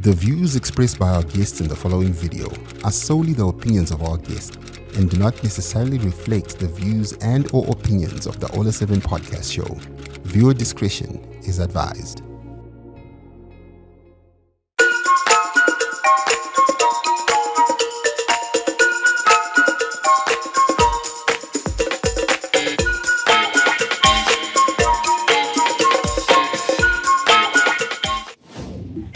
The views expressed by our guests in the following video are solely the opinions of our guests and do not necessarily reflect the views and or opinions of the Ola 7 podcast show. Viewer discretion is advised.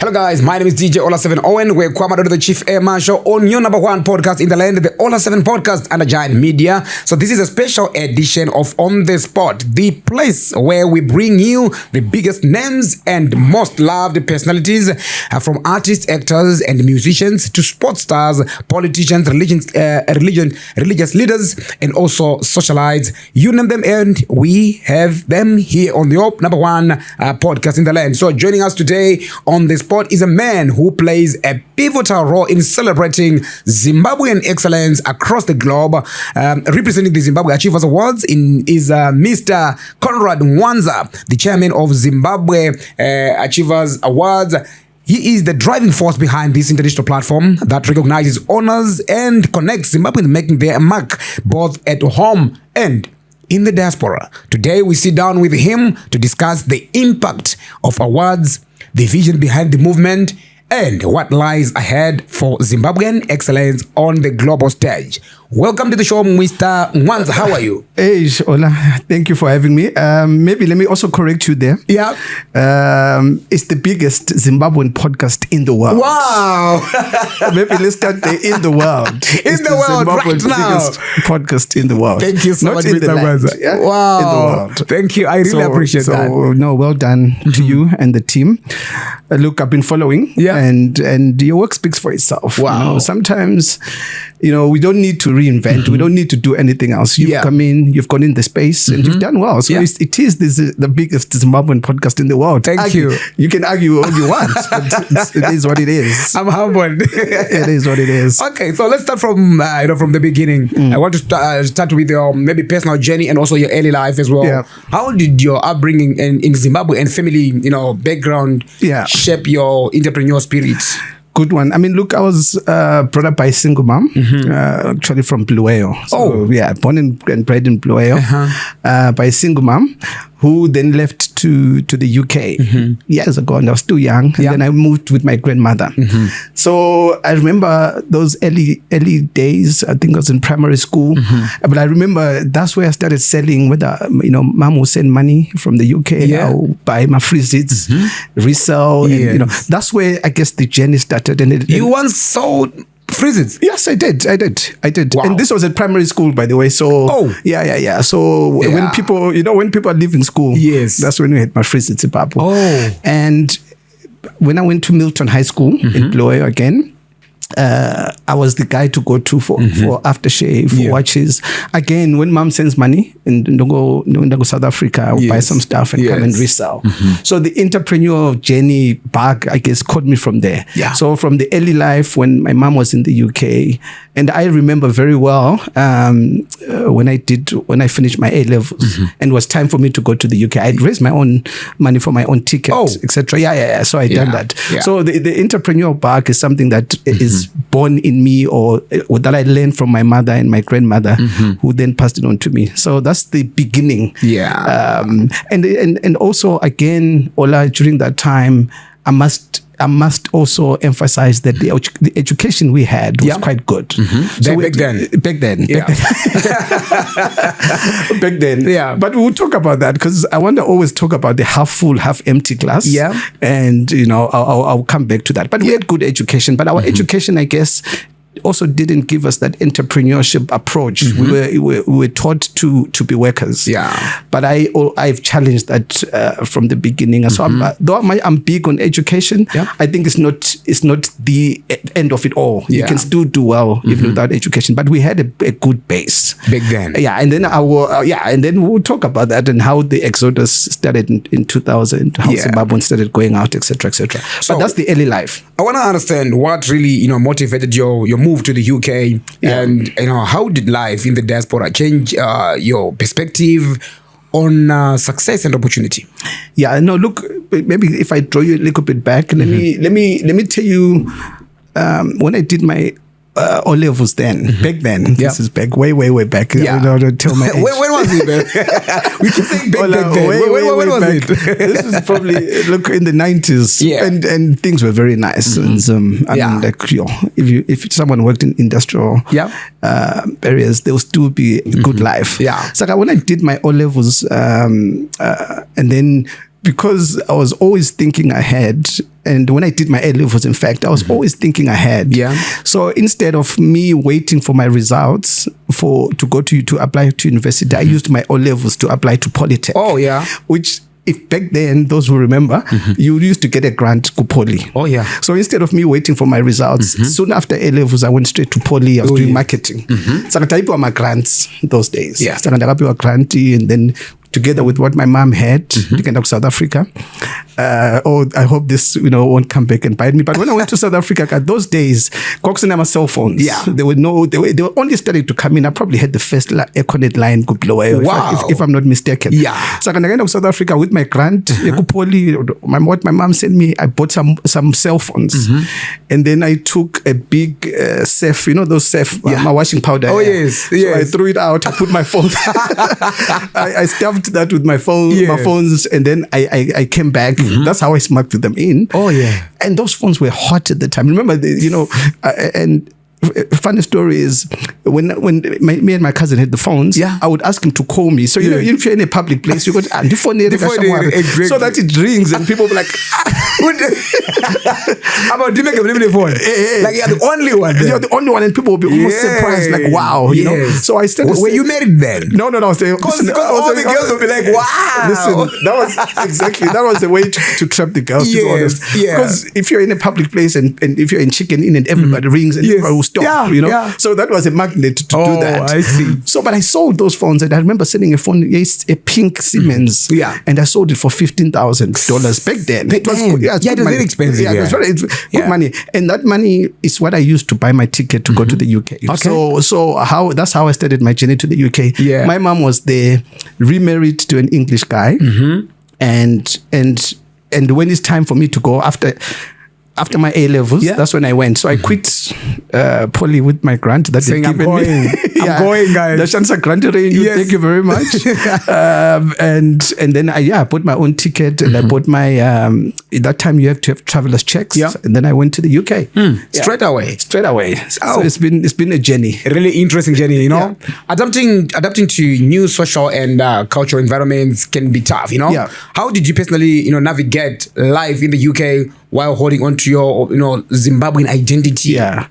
Hello guys, my name is DJ Ola 7 Owen. We're Kwamado the Chief Airman Show on your number one podcast in the land, the Ola 7 podcast under Giant Media. So this is a special edition of On The Spot, the place where we bring you the biggest names and most loved personalities from artists, actors and musicians to sports stars, politicians, religious leaders and also socialites. You name them and we have them here on the number one podcast in the land. So joining us today on The Spot is a man who plays a pivotal role in celebrating Zimbabwean excellence across the globe. Representing the Zimbabwe Achievers Awards is Mr. Conrad Mwanza, the chairman of Zimbabwe Achievers Awards. He is the driving force behind this international platform that recognizes, honors, and connects Zimbabweans making their mark both at home and in the diaspora. Today, we sit down with him to discuss the impact of awards, the vision behind the movement, and what lies ahead for Zimbabwean excellence on the global stage. Welcome to the show, Mr. Mwanza. How are you? Hey, Ola. Thank you for having me. Maybe let me also correct you there. Yeah. It's the biggest Zimbabwean podcast in the world. Wow. Maybe let's start there, in the world. In the world, right now. Biggest podcast in the world. Thank you so much, Mr. Mwanza. Yeah? Wow. In the world. Thank you. I really appreciate that. So, no, well done to you and the team. Look, I've been following. Yeah. And your work speaks for itself. Wow. You know, sometimes, we don't need to reinvent. Mm-hmm. We don't need to do anything else. You've come in, you've gone in the space, and you've done well. So it is the biggest Zimbabwean podcast in the world. Thank you. You can argue all you want, but it is what it is. I'm humbled. It is what it is. Okay, so let's start from from the beginning. I want to start with your maybe personal journey and also your early life as well. Yeah. How did your upbringing in Zimbabwe and family, background shape your entrepreneurial spirit? Good one. I mean, look, I was brought up by a single mom, actually from Bulawayo. So, born and bred in Bulawayo by a single mom who then left to the UK years ago, and I was still young. And then I moved with my grandmother. So I remember those early days. I think I was in primary school, but I remember that's where I started selling. Whether mom would send money from the UK, I'll buy my free seats, resell, and that's where I guess the journey started. And you once sold freezes? Yes, I did. Wow. And this was at primary school, by the way. So, So when people, when people are leaving school, that's when we had my freezes in Zimbabwe. And when I went to Milton High School in Bulawayo again, I was the guy to go to for aftershave, for watches. Again, when mom sends money and go South Africa, I'll buy some stuff and come and resell. So the entrepreneurial journey back, I guess, caught me from there. Yeah. So from the early life when my mom was in the UK, and I remember very well when I finished my A levels and it was time for me to go to the UK. I'd raised my own money for my own ticket, etc. So I done that. Yeah. So the entrepreneurial back is something that is born in me or that I learned from my mother and my grandmother who then passed it on to me. So that's the beginning. And also again, Ola, during that time, I must also emphasize that the education we had was quite good. So back then. But we'll talk about that because I want to always talk about the half full, half empty glass. And I'll come back to that. But we had good education. But our education, I guess, also didn't give us that entrepreneurship approach. We were taught to be workers. But I've challenged that from the beginning. So I'm big on education. I think it's not the end of it all. You can still do well even without education. But we had a good base back then. And then and then we'll talk about that and how the exodus started in 2000, how Zimbabweans started going out, etc. So, but that's the early life. I want to understand what really motivated your move to the UK, and how did life in the diaspora change your perspective on success and opportunity? Yeah, no, look, maybe if I draw you a little bit back, let me tell you, when I did my O levels back then, this is back, way back. Yeah. Don't tell my age. When was it, man? We keep saying back then. When was back. This is probably, look, in the 90s. Yeah. And things were very nice. And, I mean, like, you know, if someone worked in industrial areas, there will still be a good life. Yeah. So when I did my O levels, and then, because I was always thinking ahead, and when I did my A levels, in fact, I was always thinking ahead. Yeah. So instead of me waiting for my results to go to apply to university, I used my O levels to apply to Polytech. Oh yeah. Which, if back then, those who remember, you used to get a grant to Poly. Oh yeah. So instead of me waiting for my results, soon after A levels, I went straight to Poly. I was doing marketing. So I got my grants those days. Yeah. So I got a grant, and then, together with what my mom had, to get to South Africa. I hope this, won't come back and bite me. But when I went to South Africa, those days, Cox and cell phones. Yeah. They were only starting to come in. I probably had the first Econet line go blow away. Wow. If I'm not mistaken. Yeah. So I went to South Africa with my grant. What my mom sent me, I bought some cell phones. And then I took a big Cef, those Cef, my washing powder. Oh yes. So I threw it out. I put my phone. I stuffed that with my phones, and then I came back. That's how I smacked them in. Oh yeah. And those phones were hot at the time. Remember, and funny story is when me and my cousin had the phones, I would ask him to call me. So if you're in a public place, you go so that it rings and people be like, about do you make a phone? Like you're the only one. You're the only one, and people will be almost surprised, like wow, you know. So I started. Were you married then? No. Because all the girls will be like, wow. Listen, that was the way to trap the girls. To be honest, because if you're in a public place and if you're in Chicken Inn and everybody rings and everybody will stop, So that was a magnet to do that. I see. So, but I sold those phones, and I remember selling a phone, a pink Siemens, and I sold it for $15,000 back then. It was it was very expensive. Yeah, it was very good money, and that money is what I used to buy my ticket to go to the UK. Okay. So that's how I started my journey to the UK. Yeah. My mom was there, remarried to an English guy, and when it's time for me to go after my A levels, that's when I went. So I quit Poly with my grant that they've given me. I'm going, guys. The chance I granted you. Thank you very much. And then I bought my own ticket, and I bought my. At that time, you have to have traveler's checks. Yeah. And then I went to the UK straight away. So it's been a journey. A really interesting journey. Adapting to new social and cultural environments can be tough. Yeah. How did you personally navigate life in the UK while holding on to your Zimbabwean identity? Yeah.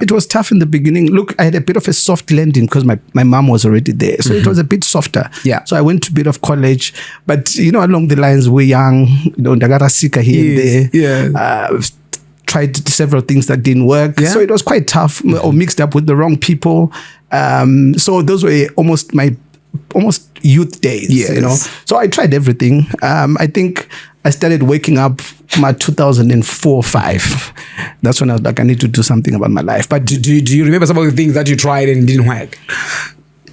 It was tough in the beginning. Look, I had a bit of a soft landing because my mom was already there. So it was a bit softer. Yeah. So I went to a bit of college. But, along the lines, we're young, Ndagara Sika here and there. Yeah. Tried several things that didn't work. So it was quite tough, or mixed up with the wrong people. So those were almost my youth days, So I tried everything. I think I started waking up my 2004-05. That's when I was like, I need to do something about my life. But do you remember some of the things that you tried and didn't work?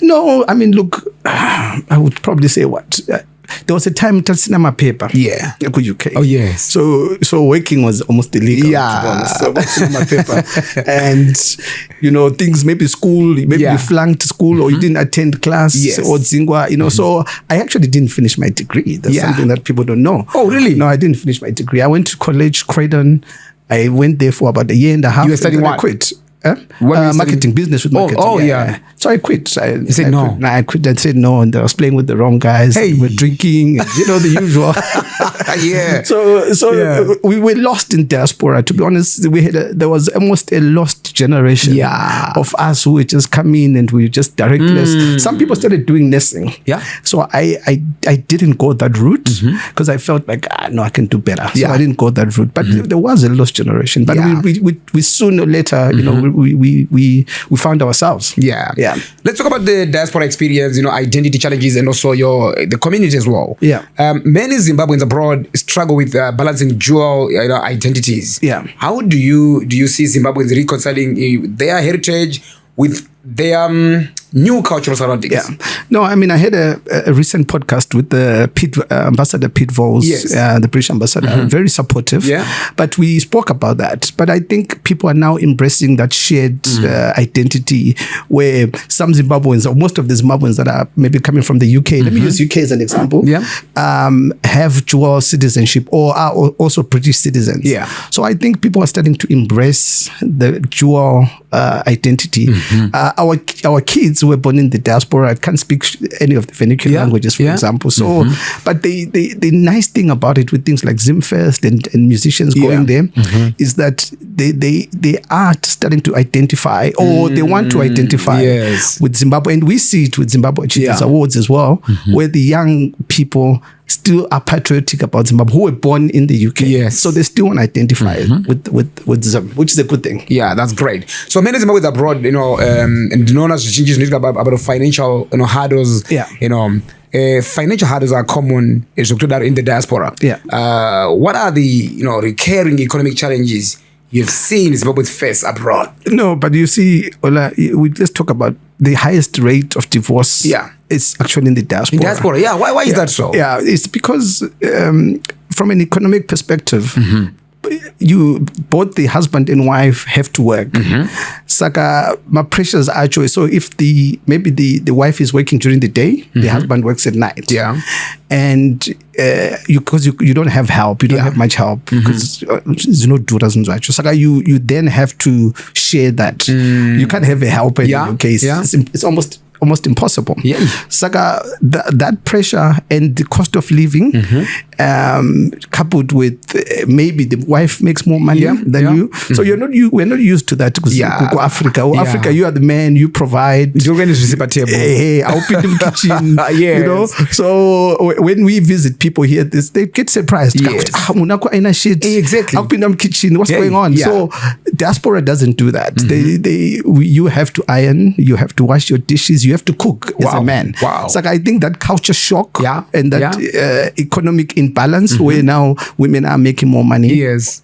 No, I mean, look, I would probably say what? There was a time to cinema paper. Yeah. UK. Oh yes. So working was almost illegal. Yeah. To be honest. So cinema paper. And things, maybe school, you flunked school or you didn't attend class or Zingwa, So I actually didn't finish my degree. That's something that people don't know. Oh really? No, I didn't finish my degree. I went to college, Croydon. I went there for about a year and a half. You were studying what? I quit. Marketing, business with marketing. Oh, yeah. So I quit. You said no. I quit. I said no, and I was playing with the wrong guys. Hey. We were drinking, the usual. Yeah. So we were lost in diaspora. To be honest, there was almost a lost generation of us who were just coming and we were just directless. Some people started doing nursing. Yeah. So I didn't go that route because I felt like no, I can do better. So I didn't go that route. But there was a lost generation. But we sooner or later, we found ourselves. Yeah. Let's talk about the diaspora experience, identity challenges, and also the community as well. Yeah. Many Zimbabweans abroad struggle with balancing dual identities. Yeah. How do you see Zimbabweans reconciling their heritage with their new cultural surroundings. Yeah. No, I mean, I had a recent podcast with the Ambassador Pete Voles, the British ambassador, very supportive. Yeah. But we spoke about that. But I think people are now embracing that shared identity where some Zimbabweans, or most of the Zimbabweans that are maybe coming from the UK, let me use UK as an example, have dual citizenship or are also British citizens. Yeah. So I think people are starting to embrace the dual identity. Our kids who were born in the diaspora can't speak any of the vernacular languages, for example. So, but the nice thing about it with things like Zimfest and musicians going there is that they are starting to identify, or they want to identify with Zimbabwe, and we see it with Zimbabwe Achievers Awards as well, where the young people still are patriotic about Zimbabwe, who were born in the UK. Yes. So they still want to identify with Zim, which is a good thing. Yeah, that's great. So many Zimbabweans abroad, and known as changes about financial, hurdles. Yeah. Financial hurdles are common in the diaspora. Yeah. What are the recurring economic challenges you've seen Zimbabweans face abroad? No, but you see, Ola, let's talk about the highest rate of divorce. Yeah. It's actually in the diaspora. In diaspora, yeah. Why is that so? Yeah, it's because from an economic perspective, both the husband and wife have to work. Saka, my pressures are actually, so if maybe the wife is working during the day, the husband works at night. Yeah. And because you don't have help, you don't have much help because there's no doesn't right. Saka, you then have to share that. You can't have a helper in your case. Yeah. It's almost impossible. Yeah. Saka, that pressure and the cost of living, coupled with maybe the wife makes more money than you. So we're not used to that. Because Africa, Africa, you are the man, you provide. Hey, I'll be in the kitchen. Yes. So when we visit people here, they get surprised. Yes. Exactly. I'll be in the kitchen. What's going on? Yeah. So diaspora doesn't do that. You have to iron, you have to wash your dishes, you have to cook as a man. Wow. It's like, I think that culture shock and that economic imbalance where now women are making more money. Yes.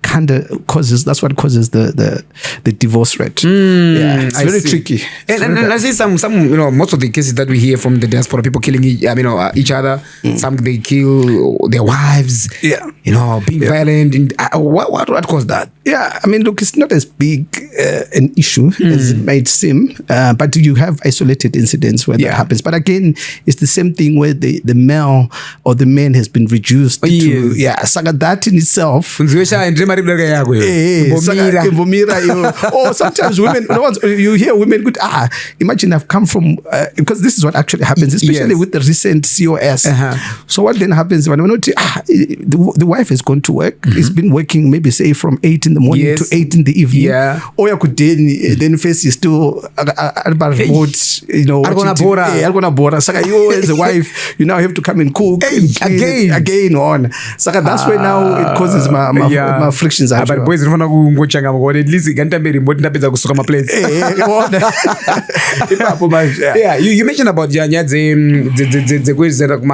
Kind of causes, that's what causes the divorce rate. It's very tricky. And I see some most of the cases that we hear from the diaspora, people killing each other. Some they kill their wives. Being violent. And what caused that? Yeah, I mean, look, it's not as big an issue as it might seem, but you have isolated incidents where that happens. But again, it's the same thing where the male or the man has been reduced to that in itself. Or sometimes women, you hear women good. Imagine I've come from because this is what actually happens, especially with the recent COS. So what then happens when the wife has gone to work? It's been working maybe say from 8 in the morning to 8 in the evening. Or you could then face is still remote. So you as a wife, you now have to come and cook again on. So that's where now it causes my frictions. But boys at least you mentioned about the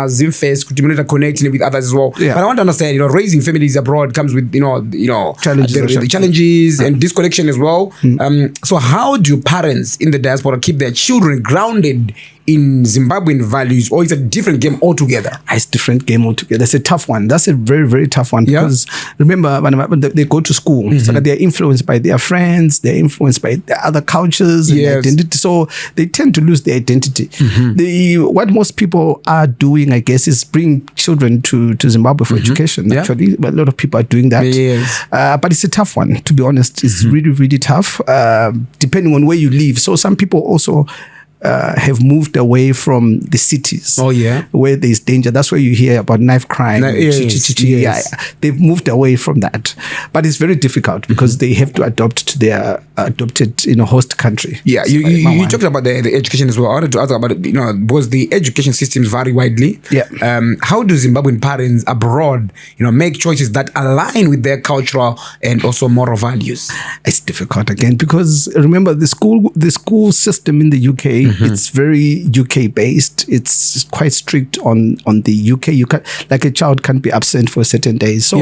Zimfest connecting with others as well. But I want to understand, raising families abroad comes with challenges and disconnection as well. So how do parents in the diaspora keep their children grounded in Zimbabwean values, or it's a different game altogether? It's a different game altogether. It's a tough one. That's a very, very tough one because remember when they go to school, so they're influenced by their friends, they're influenced by the other cultures and identity. So they tend to lose their identity. What most people are doing, I guess, is bring children to Zimbabwe for education. Actually, a lot of people are doing that. But it's a tough one, to be honest. It's really, really tough, depending on where you live. So some people also have moved away from the cities where there's danger. That's where you hear about knife crime. They've moved away from that. But it's very difficult because they have to adopt to their adopted host country. You talked about the education as well. I wanted to ask about because the education systems vary widely. How do Zimbabwean parents abroad make choices that align with their cultural and also moral values? It's difficult again because remember the school system in the UK, it's very UK based. It's quite strict on the UK. You can, like, a child can't be absent for certain days. So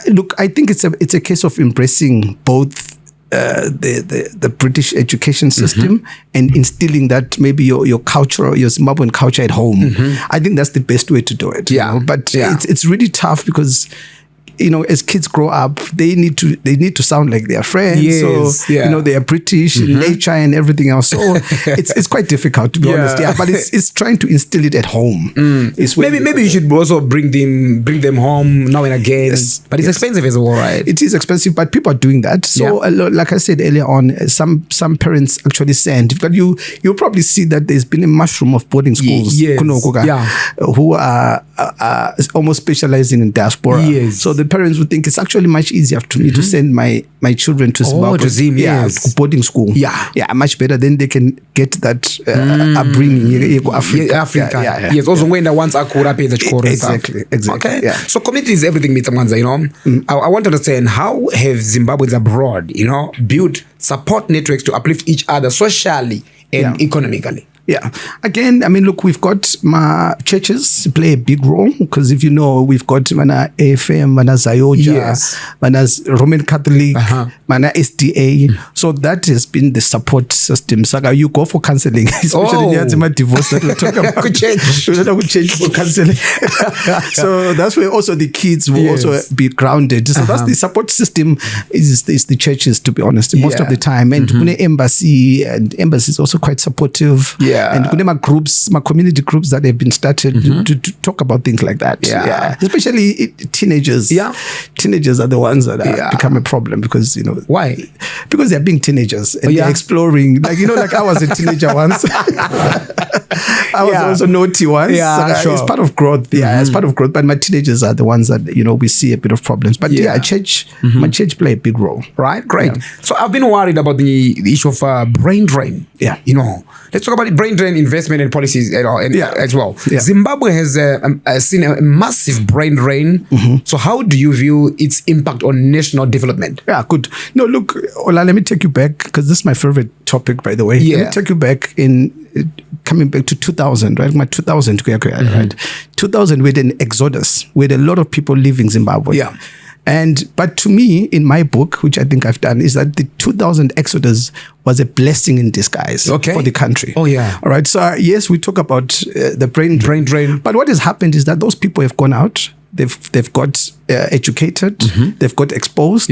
look, I think it's a case of embracing both the British education system and instilling that maybe your culture, your Zimbabwean culture at home. I think that's the best way to do it. Yeah. You know? But it's really tough because, you know, as kids grow up, they need to sound like their friends. Yes, so you know, they are British in nature and everything else. So it's quite difficult, to be honest. Yeah, but it's trying to instill it at home. Maybe you should also bring them home now and again. Yes, but it's expensive as well, right? It is expensive, but people are doing that. So like I said earlier on, some parents actually send. But you'll probably see that there's been a mushroom of boarding schools who are almost specializing in diaspora. Yes. So the parents would think it's actually much easier to me to send my children to Zimbabwe, to boarding school. Yeah, much better. Then they can get that upbringing. Africa. Yes. Also, when the ones are caught up in the core. Exactly. Okay. Yeah. So community is everything, Mr. Mwanza. You know, I want to understand, how have Zimbabweans abroad, you know, built support networks to uplift each other socially and economically? Yeah. Again, I mean, look, we've got my churches play a big role, because if you know, we've got mana AFM, mana Zayoja, mana Roman Catholic, mana SDA. So that has been the support system. So you go for counseling, especially in the divorce that we talk about. Could change for counseling. So that's where also the kids will also be grounded. So that's the support system is the churches, to be honest, most of the time. And embassy is also quite supportive. And my groups, my community groups that have been started to talk about things like that. Especially teenagers. Teenagers are the ones that become a problem, because, you know, why? Because they're being teenagers and they're exploring. Like, you know, like I was a teenager once. I was also naughty once. It's part of growth. It's part of growth. But my teenagers are the ones that, you know, we see a bit of problems. But church, my church play a big role. Right, great. So I've been worried about the issue of brain drain. You know, let's talk about brain drain investment and policies as well. Zimbabwe has seen a massive brain drain. So how do you view its impact on national development? Yeah, good. No, look, Ola, let me take you back, because this is my favorite topic, by the way. Let me take you back coming back to 2000, right? My 2000, right? 2000, we had an exodus. We had a lot of people leaving Zimbabwe. But to me, in my book, which I think I've done, is that the 2000 exodus was a blessing in disguise for the country. All right. So yes, we talk about the brain drain. But what has happened is that those people have gone out. They've got educated. They've got exposed.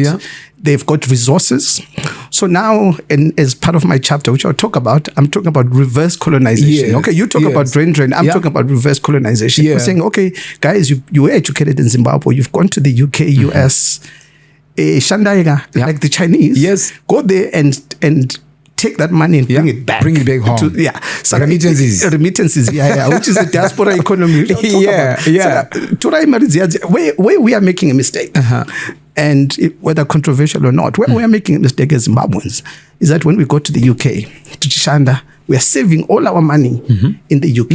They've got resources. So now, and as part of my chapter, which I'll talk about, I'm talking about reverse colonization. Okay, you talk about brain drain. I'm talking about reverse colonization. We're saying, okay, guys, you were educated in Zimbabwe. You've gone to the UK, US, Shandaiga, like the Chinese. Go there and take that money and bring it back. Bring it back home. So remittances. Which is the diaspora economy. Where we are making a mistake, and whether controversial or not, where we are making a mistake as Zimbabweans is that when we go to the UK, to Chishanda, we are saving all our money in the UK.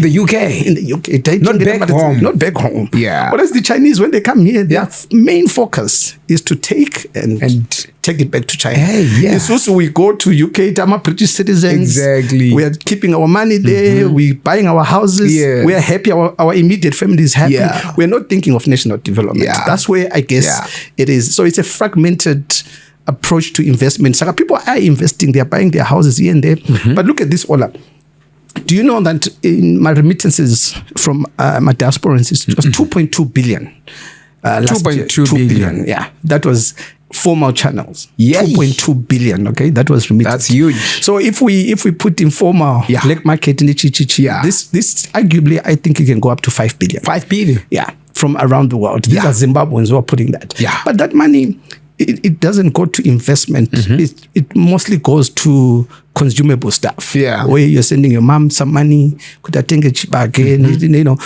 In the UK. Not back home. Not back home. Whereas the Chinese, when they come here, their main focus is to take and take it back to China. It's also we go to UK, I'm a British citizens. We are keeping our money there. We're buying our houses. We are happy. Our immediate family is happy. We're not thinking of national development. That's where I guess it is. So it's a fragmented approach to investment. So people are investing, they're buying their houses here and there. But look at this, Ola. Do you know that in my remittances from my diasporans, it was 2.2 billion. 2.2 billion. Yeah, that was formal channels. 2.2 billion. Okay, that was remittance. That's huge. So if we put informal black market in this arguably, I think it can go up to 5 billion. 5 billion. Yeah, from around the world. These are Zimbabweans who are putting that. But that money, it doesn't go to investment. It mostly goes to consumable stuff. Where you're sending your mom some money, could I take a Chipo again, you know,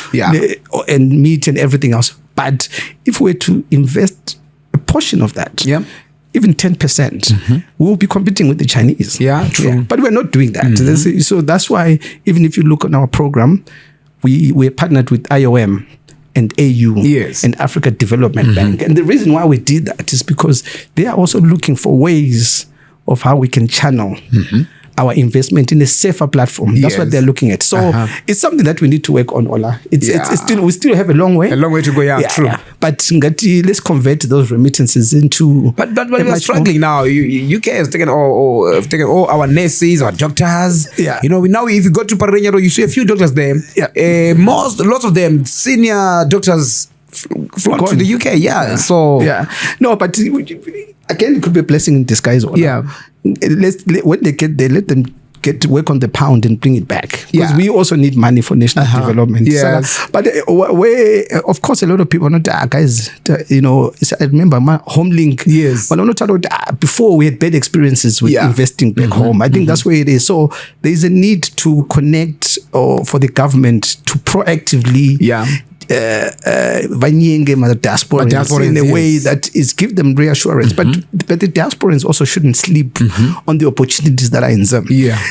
and meat and everything else. But if we were to invest a portion of that, even 10%, we'll be competing with the Chinese. True. But we're not doing that. So that's why, even if you look on our program, we're partnered with IOM and AU and Africa Development Bank. And the reason why we did that is because they are also looking for ways of how we can channel our investment in a safer platform. That's what they're looking at. So it's something that we need to work on, Ola. It's still, we still have a long way. A long way to go, true. Yeah. But ngati, let's convert those remittances into... But we are struggling now. UK has taken all our nurses, our doctors. Yeah. You know, now if you go to Parenyaro, you see a few doctors there. Yeah. Lots of them, senior doctors flock to the UK. Yeah. So... Yeah. No, but again, it could be a blessing in disguise, Ola. Yeah. When they get there, let them get to work on the pound and bring it back, because we also need money for national development. Yes. But of course, a lot of people are not guys. You know, I remember my HomeLink. Yes. But I'm not before we had bad experiences with investing back home. I think that's where it is. So there is a need to connect, or for the government to proactively. The diaspora in a way that is give them reassurance, but the diasporans also shouldn't sleep on the opportunities that are in them.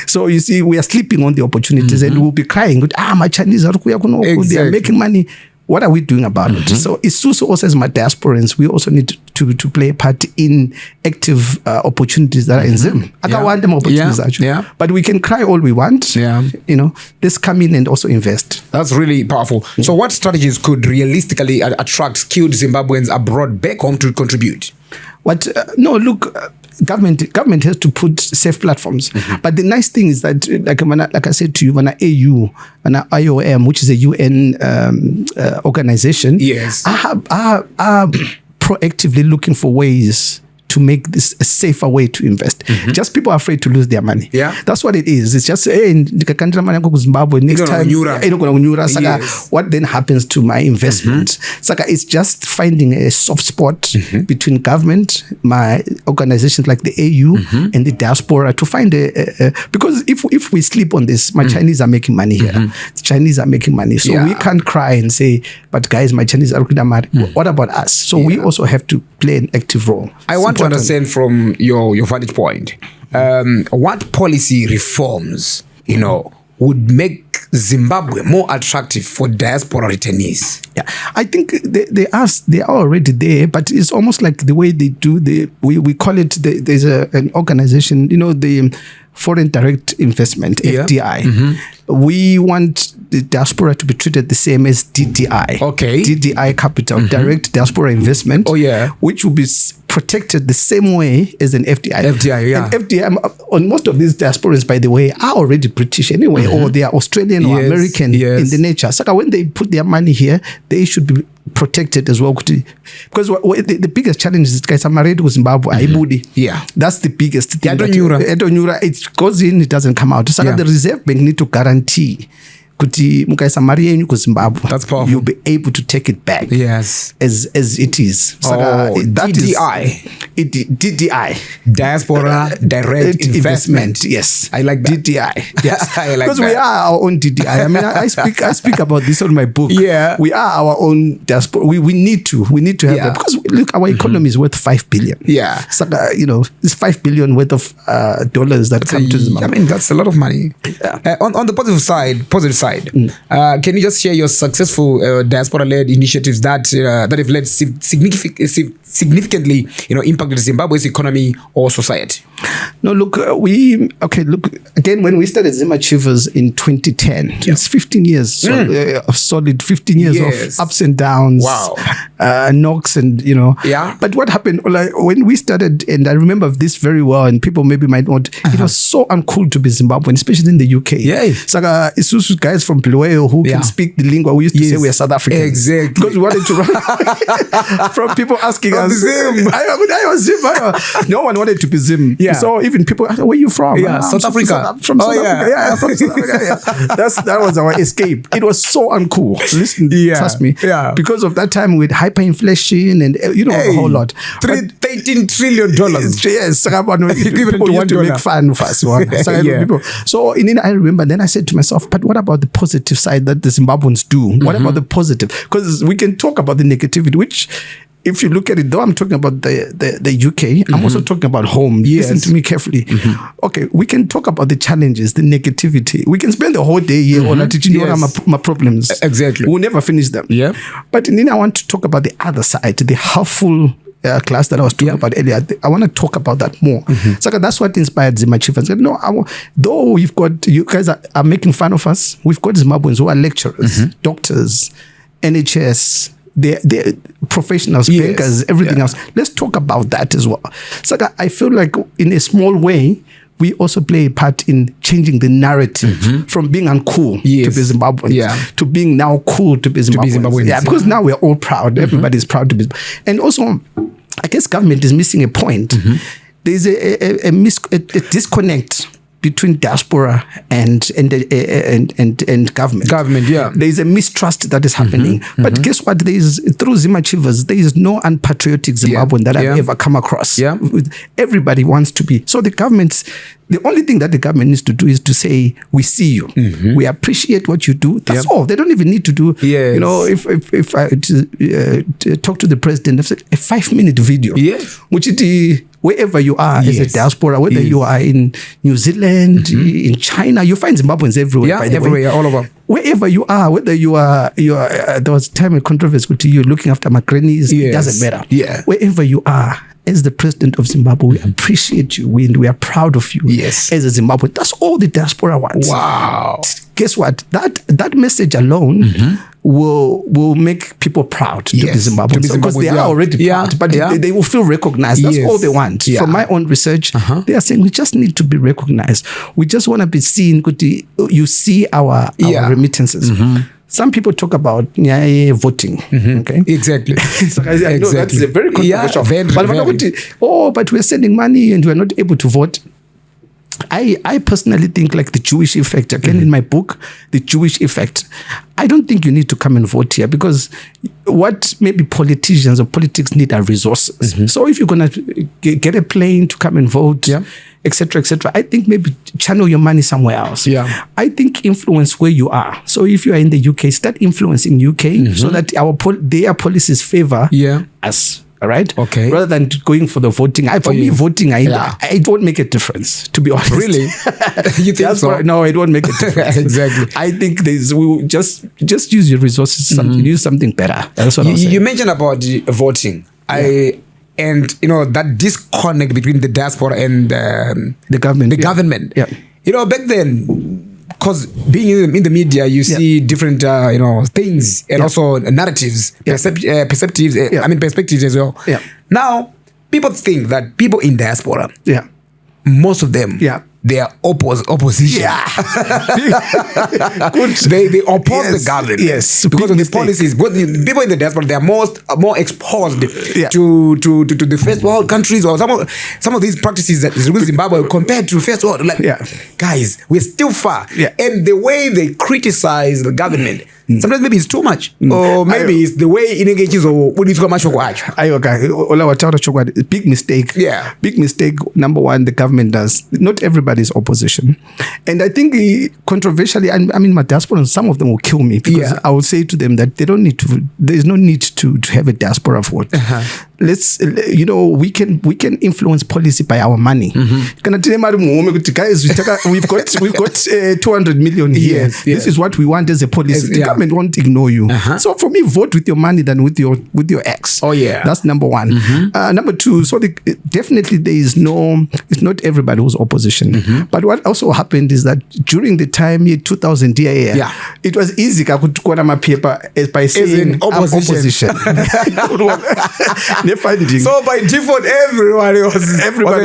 So you see, we are sleeping on the opportunities, and we'll be crying, my Chinese are they are making money. What are we doing about it? So Isusu also, as my diasporans, we also need to play a part in active opportunities that are in them. I don't want them opportunities actually. But we can cry all we want. You know, let's come in and also invest. That's really powerful. So what strategies could realistically attract skilled Zimbabweans abroad back home to contribute? Government has to put safe platforms. But the nice thing is that, like I said to you, when AU, when IOM, which is a UN organization, are proactively looking for ways to make this a safer way to invest. Just people are afraid to lose their money. That's what it is. It's just, hey, next time, what then happens to my investment? It's just finding a soft spot between government, my organizations like the AU and the diaspora to find because if we sleep on this, my Chinese are making money here. The Chinese are making money. So we can't cry and say, but guys, my Chinese are what about us? So we also have to play an active role. I want to understand from your vantage point, what policy reforms, you know, would make Zimbabwe more attractive for diaspora returnees? I think they are already there, but it's almost like the way they do we call it, there's an organization, you know, the Foreign Direct Investment, FDI. We want the diaspora to be treated the same as DDI. DDI capital, Direct Diaspora Investment. Which will be protected the same way as an FDI. And FDI, on most of these diasporans, by the way, are already British anyway, or they are Australian or American in the nature. So when they put their money here, they should be protected as well, because the biggest challenge is guys, I'm married with Zimbabwe. That's the biggest thing. It goes in, it doesn't come out. So the Reserve Bank need to guarantee kuti mukaisa mari yenyu kuZimbabwe, you'll be able to take it back as it is. DDI, Diaspora Direct Investment. Yes, I like that. DDI. Yes, I like because we are our own DDI. I mean, I speak about this on my book. We are our own diaspora. We need to have that, because look, our economy is worth $5 billion. So, you know, it's $5 billion worth of dollars that come to Zimbabwe. I mean, that's a lot of money. On the positive side. Can you just share your successful diaspora-led initiatives that have led significantly, you know, impacted Zimbabwe's economy or society? No, look, again, when we started Zimbabwe Achievers in 2010, it's 15 years, of solid 15 years of ups and downs, knocks, and, you know. But what happened, like, when we started, and I remember this very well, and people maybe might not, it was so uncool to be Zimbabwean, especially in the UK. So, it's guys from Bulawayo who can speak the lingua. We used to say we are South Africans. Exactly. Because we wanted to run from people asking us. Zim. I was Zim. No one wanted to be Zim. So even people ask, where are you from? South Africa. From South Africa. From South Africa. That was our escape. It was so uncool. Listen, trust me. Because of that time with hyperinflation and, you know, a whole lot. $13 trillion. Yes. People used to make fun of us. So I remember, then I said to myself, but what about the positive side that the Zimbabweans do? What about the positive? Because we can talk about the negativity, which, if you look at it, though I'm talking about the UK, I'm also talking about home. Listen to me carefully. Okay, we can talk about the challenges, the negativity. We can spend the whole day here on my problems. Exactly. We'll never finish them. But then I want to talk about the other side, the helpful class that I was talking about earlier. I want to talk about that more. So that's what inspired Zimbabwe Achievers. No, though we've got, you guys are making fun of us, we've got Zimbabweans who are lecturers, doctors, NHS, they're professionals, bankers, everything else. Let's talk about that as well. So I feel like in a small way, we also play a part in changing the narrative from being uncool to be Zimbabweans to being now cool to be Zimbabweans. Yeah, because now we're all proud. Everybody's proud to be. And also, I guess government is missing a point. There's a disconnect between diaspora and government. There's a mistrust that is happening. But guess what? Through Zim Achievers, there is no unpatriotic Zimbabwean that I've ever come across. Everybody wants to be. So the only thing that the government needs to do is to say, we see you. We appreciate what you do. That's all. They don't even need to do, you know, if I talk to the president, a 5-minute video, which it wherever you are as a diaspora, whether you are in New Zealand, in China, you find Zimbabweans everywhere. By the way. All over. Wherever you are, whether you are there was a time of controversy to you looking after my grannies, it doesn't matter. Wherever you are, as the president of Zimbabwe, we appreciate you. We are proud of you as a Zimbabwean. That's all the diaspora wants. Wow. Guess what? That message alone will make people proud to be Zimbabweans. Because they are already proud, but they will feel recognized. That's all they want. From my own research, they are saying we just need to be recognized. We just want to be seen. You see our remittances. Some people talk about voting. Okay, exactly. So I know that's a very controversial. But we're sending money and we're not able to vote. I personally think like the Jewish effect, again in my book, the Jewish effect. I don't think you need to come and vote here because what maybe politicians or politics need are resources. So if you're going to get a plane to come and vote, etc., I think maybe channel your money somewhere else. I think influence where you are. So if you are in the UK, start influencing UK so that their policies favor us. All right. Okay. Rather than going for the voting, for me, voting, it won't make a difference. To be honest, really, you think so? No, it won't make a difference. Exactly. I think we will just use your resources. Use something better. That's what you mentioned about voting. And you know that disconnect between the diaspora and the government. The government. You know, back then, because being in the media, you see different, things and also narratives, perspectives. I mean, perspectives as well. Now, people think that people in diaspora, most of them, they are opposition. They oppose the government. Because of the policies. But the people in the diaspora, they are more exposed to the first world countries or some of these practices that is in Zimbabwe compared to first world. Like, guys, we're still far. And the way they criticize the government, sometimes maybe it's too much. Or maybe it's the way it engages or what is much. Big mistake. Big mistake. Number one, the government does. Not everybody is opposition. And I think controversially, I mean, my diaspora, some of them will kill me because I will say to them that there is no need to have a diaspora vote. Let's, we can influence policy by our money. Guys, we've got 200 million here. This is what we want as a policy. The government won't ignore you. So for me, vote with your money than with your ex. That's number one. Number two, so definitely it's not everybody who's opposition. But what also happened is that during the time 2000 DAA, it was easy to go on my paper by saying opposition. So by default, everybody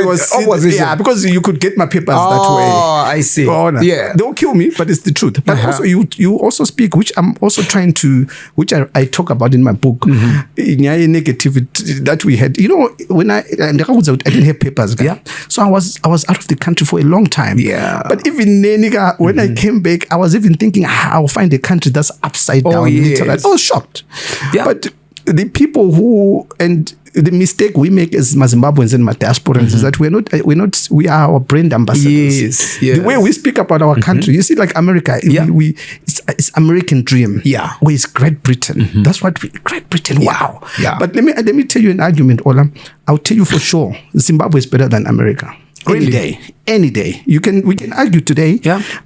was opposition. Because you could get my papers that way. I see. They'll kill me, but it's the truth. But also you also speak, which I'm also trying to, which I talk about in my book, negativity that we had. You know, when I didn't have papers. So I was out of the country for a long time. But even when I came back, I was even thinking I'll find a country that's upside down. I was shocked. But the people and the mistake we make as Zimbabweans and diasporans is that we are our brand ambassadors. The way we speak about our country, you see, like America, it's American dream. Where it's Great Britain. That's what Great Britain. Wow. But let me tell you an argument, Ola. I'll tell you for sure, Zimbabwe is better than America. Really? Any day. We can argue today.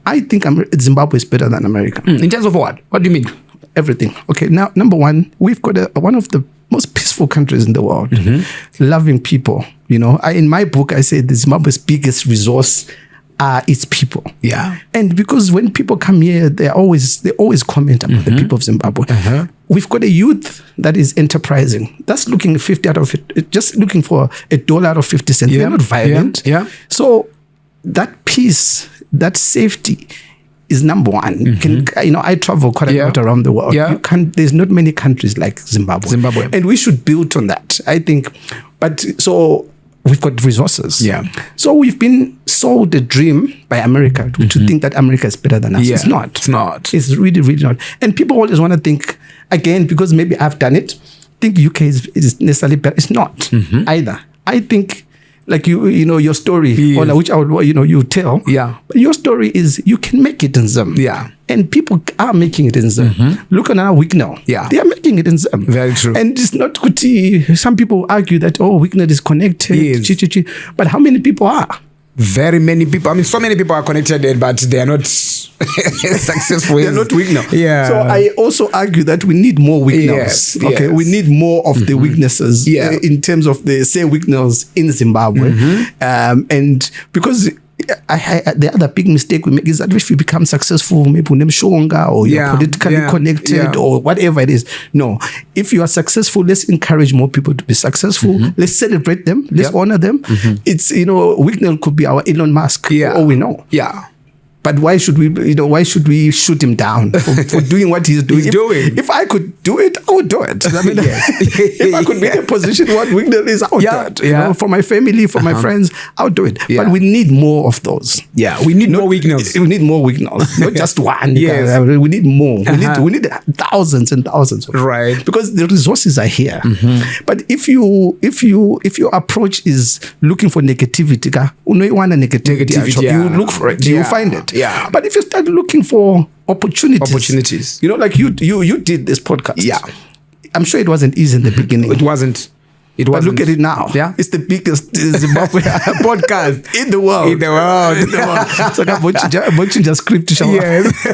I think Zimbabwe is better than America. In terms of what? What do you mean? everything. Okay, now, number one, we've got one of the most peaceful countries in the world, loving people. You know, in my book, I say the Zimbabwe's biggest resource are its people. Yeah. And because when people come here, they always comment about the people of Zimbabwe. We've got a youth that is enterprising. That's looking 50 out of it, just looking for $1 out of 50 cents. They're not violent. Yeah. So that peace, that safety is number one. I travel quite a lot around the world. There's not many countries like Zimbabwe. And we should build on that, I think. But so we've got resources. Yeah. So we've been sold a dream by America to think that America is better than us. It's not. It's not. It's really, really not. And people always want to think, again, because maybe I've done it, think UK is necessarily better. It's not either. I think, like your story, or which I would, you tell. Yeah. But your story is you can make it in Zim. Yeah. And people are making it in Zim. Look at our Wignell. Yeah. They are making it in Zim. Very true. And it's not good. Some people argue that, Wignell is connected. Yes. But how many people are? Very many people. I mean, so many people are connected, but they are not successful. They're not Wignell. Yeah. So I also argue that we need more Wignells. Okay. We need more of the weaknesses in terms of the same Wignells in Zimbabwe. And because the other big mistake we make is that if you become successful, maybe or you're politically connected or whatever it is. No, if you are successful, let's encourage more people to be successful. Let's celebrate them. Let's honor them. It's, Wignell could be our Elon Musk. For all we know. Yeah. But why should we shoot him down for doing what he's doing? If I could do it, I would do it. I mean, if I could be in a position what Wignell is, I would do it. For my family, for my friends, I would do it. But we need more of those. Yeah, we need more Wignells. We need more Wignells, not just one. We need more. We need thousands and thousands. Right. Because the resources are here. But if your approach is looking for negativity, you look for it. You find it. Yeah. But if you start looking for opportunities, like you did this podcast. Yeah. I'm sure it wasn't easy in the beginning. It wasn't. But look at it now. Yeah. It's the biggest Zimbabwe podcast in the world. So I'm just script to show. Yes.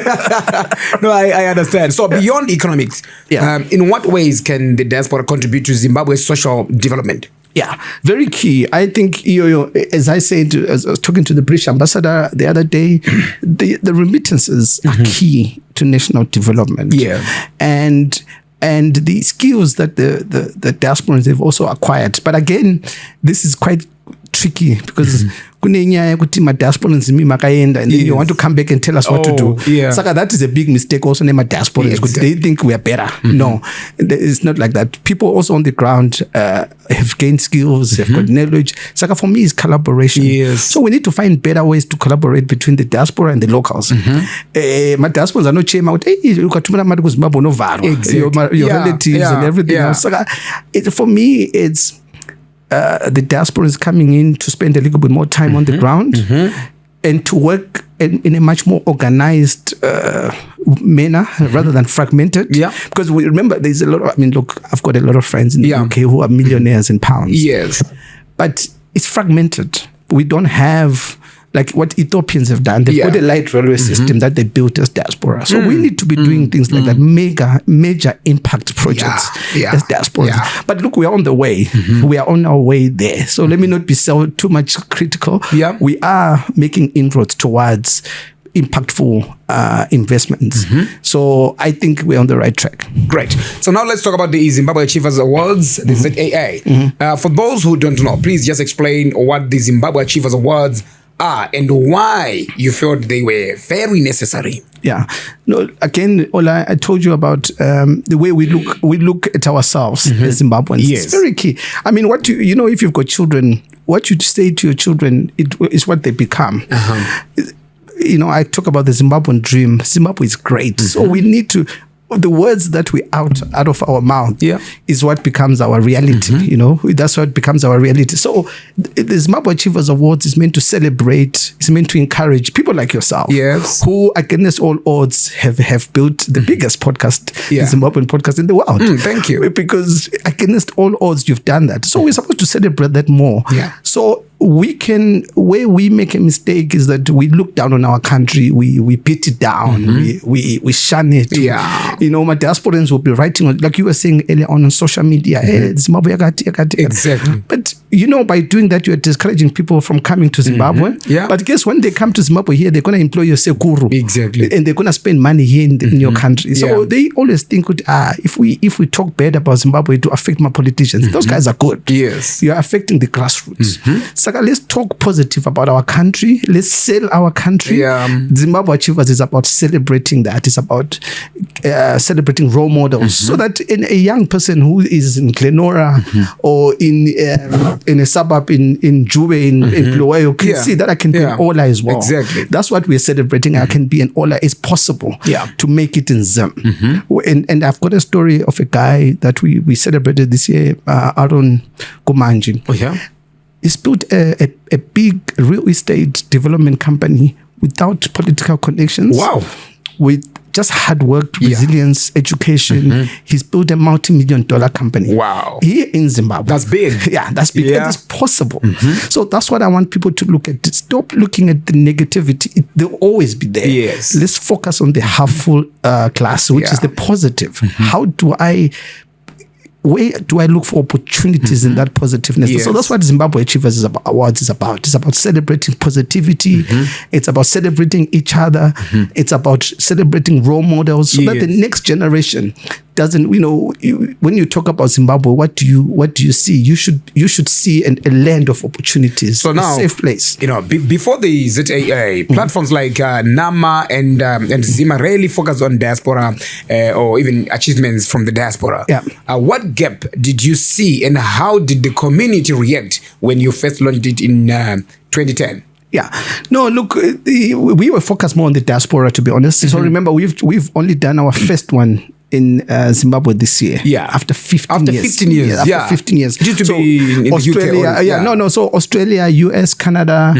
No, I understand. So beyond economics, in what ways can the diaspora contribute to Zimbabwe's social development? Yeah, very key. I think, as I said, as I was talking to the British ambassador the other day, the remittances are key to national development. Yeah. And the skills that the diasporans have also acquired. But again, this is quite tricky because and then you want to come back and tell us what to do. So that is a big mistake also in my diaspora. They think we are better. No, it's not like that. People also on the ground have gained skills, have got knowledge. So for me, it's collaboration. Yes. So we need to find better ways to collaborate between the diaspora and the locals. My diasporans are not shame out. Your relatives and everything else. So for me, it's the diaspora is coming in to spend a little bit more time on the ground and to work in a much more organized manner rather than fragmented. Yeah. Because we remember there's a lot of, look, I've got a lot of friends in the UK who are millionaires in pounds. Yes. But it's fragmented. We don't have like what Ethiopians have done. They've got a light railway system that they built as diaspora. So we need to be doing things like that, major impact projects as diaspora. Yeah. But look, we are on the way. We are on our way there. So let me not be too much critical. Yeah. We are making inroads towards impactful investments. So I think we're on the right track. Great. So now let's talk about the Zimbabwe Achievers Awards, the ZAA. For those who don't know, please just explain what the Zimbabwe Achievers Awards are and why you felt they were very necessary. Yeah. No, again, Ola, I told you about the way we look at ourselves as Zimbabweans. Yes. It's very key. What if you've got children, what you say to your children is what they become. I talk about the Zimbabwean Dream. Zimbabwe is great. So we need to, the words that we out of our mouth is what becomes our reality. That's what becomes our reality. So the Zimbabwe Achievers Awards is meant to celebrate, it's meant to encourage people like yourself, who against all odds have built the biggest podcast, the Zimbabwean podcast in the world. Thank you. Because against all odds you've done that. So we're supposed to celebrate that more. So where we make a mistake is that we look down on our country, we beat it down, we shun it. Yeah. My diasporans will be writing, like you were saying earlier on social media, hey, Zimbabwe, exactly. But by doing that, you're discouraging people from coming to Zimbabwe. Yeah. But guess when they come to Zimbabwe here, they're going to employ your sekuru. Exactly. And they're going to spend money here in your country. So they always think, if we talk bad about Zimbabwe to affect my politicians, those guys are good. Yes. You're affecting the grassroots. So let's talk positive about our country. Let's sell our country. Yeah. Zimbabwe Achievers is about celebrating that. It's about celebrating role models, so that in a young person who is in Glenora or in a suburb in Juve, in Bulawayo, can see that I can be an Ola as well. Exactly. That's what we're celebrating. I can be an Ola. It's possible to make it in Zim. And I've got a story of a guy that we celebrated this year, Aaron Kumanjin. Oh, yeah. He's built a big real estate development company without political connections. Wow. With just hard work, resilience, education. He's built a multi-million-dollar company. Wow. Here in Zimbabwe. That's big. Yeah, that's big. Yeah. It is possible. So that's what I want people to look at. Stop looking at the negativity. They'll always be there. Yes. Let's focus on the half-full glass, which is the positive. Where do I look for opportunities in that positiveness? Yes. So that's what Zimbabwe Achievers Awards is about. It's about celebrating positivity. It's about celebrating each other. It's about celebrating role models, so that the next generation doesn't, when you talk about Zimbabwe, what do you see? You should see a land of opportunities. So now, a safe place. Before the ZAA, platforms like Nama and Zima rarely focus on diaspora or even achievements from the diaspora. Yeah. What gap did you see, and how did the community react when you first launched it in 2010? Yeah. No, look, we were focused more on the diaspora, to be honest. So remember, we've only done our first one in Zimbabwe this year. Yeah. After 15 years. 15 years. After 15 years. It used to be in Australia, the UK. So Australia, US, Canada,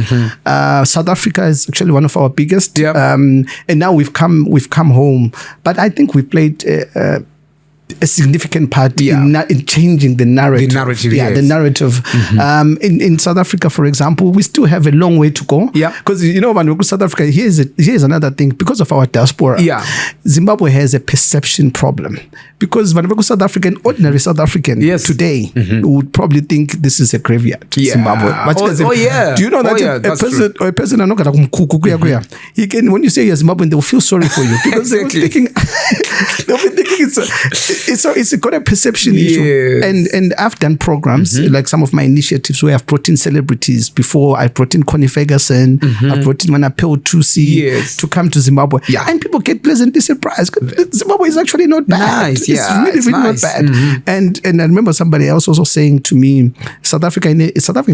South Africa is actually one of our biggest. Yep. And now we've come home. But I think we played a significant part in changing the narrative. The narrative, the narrative. In South Africa, for example, we still have a long way to go. Yeah. Because, when we go to South Africa, here's another thing. Because of our diaspora, Zimbabwe has a perception problem. Because when we go to South Africa, an ordinary South African today would probably think this is a graveyard. Zimbabwe. Do you know that a person not going to he can, when you say you're Zimbabwean, they will feel sorry for you. Because they'll be thinking it's got a perception issue. And I've done programs, like some of my initiatives where I've brought in celebrities. Before I brought in Connie Ferguson, I brought in Manapeo Tusi to come to Zimbabwe. Yeah. And people get pleasantly surprised. Zimbabwe is actually not bad. Nice. It's really not bad. And I remember somebody else also saying to me, South African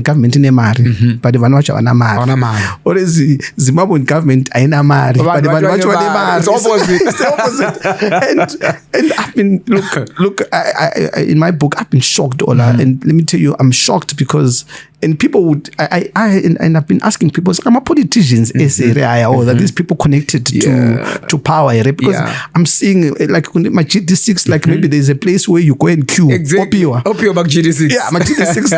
government in Emari, but the Vanuatu are Namari. Or is the Zimbabwean government in Emari, but the Vanuatu are Emari. It's the opposite. And I've been look. I in my book I've been shocked, Ola, and let me tell you, I'm shocked because. And people would, and I've been asking people, so I'm a politicians, that these people connected to power, because I'm seeing, like, my GD6, like, maybe there's a place where you go and queue. Exactly. Opio back GD6. Yeah, my GD6,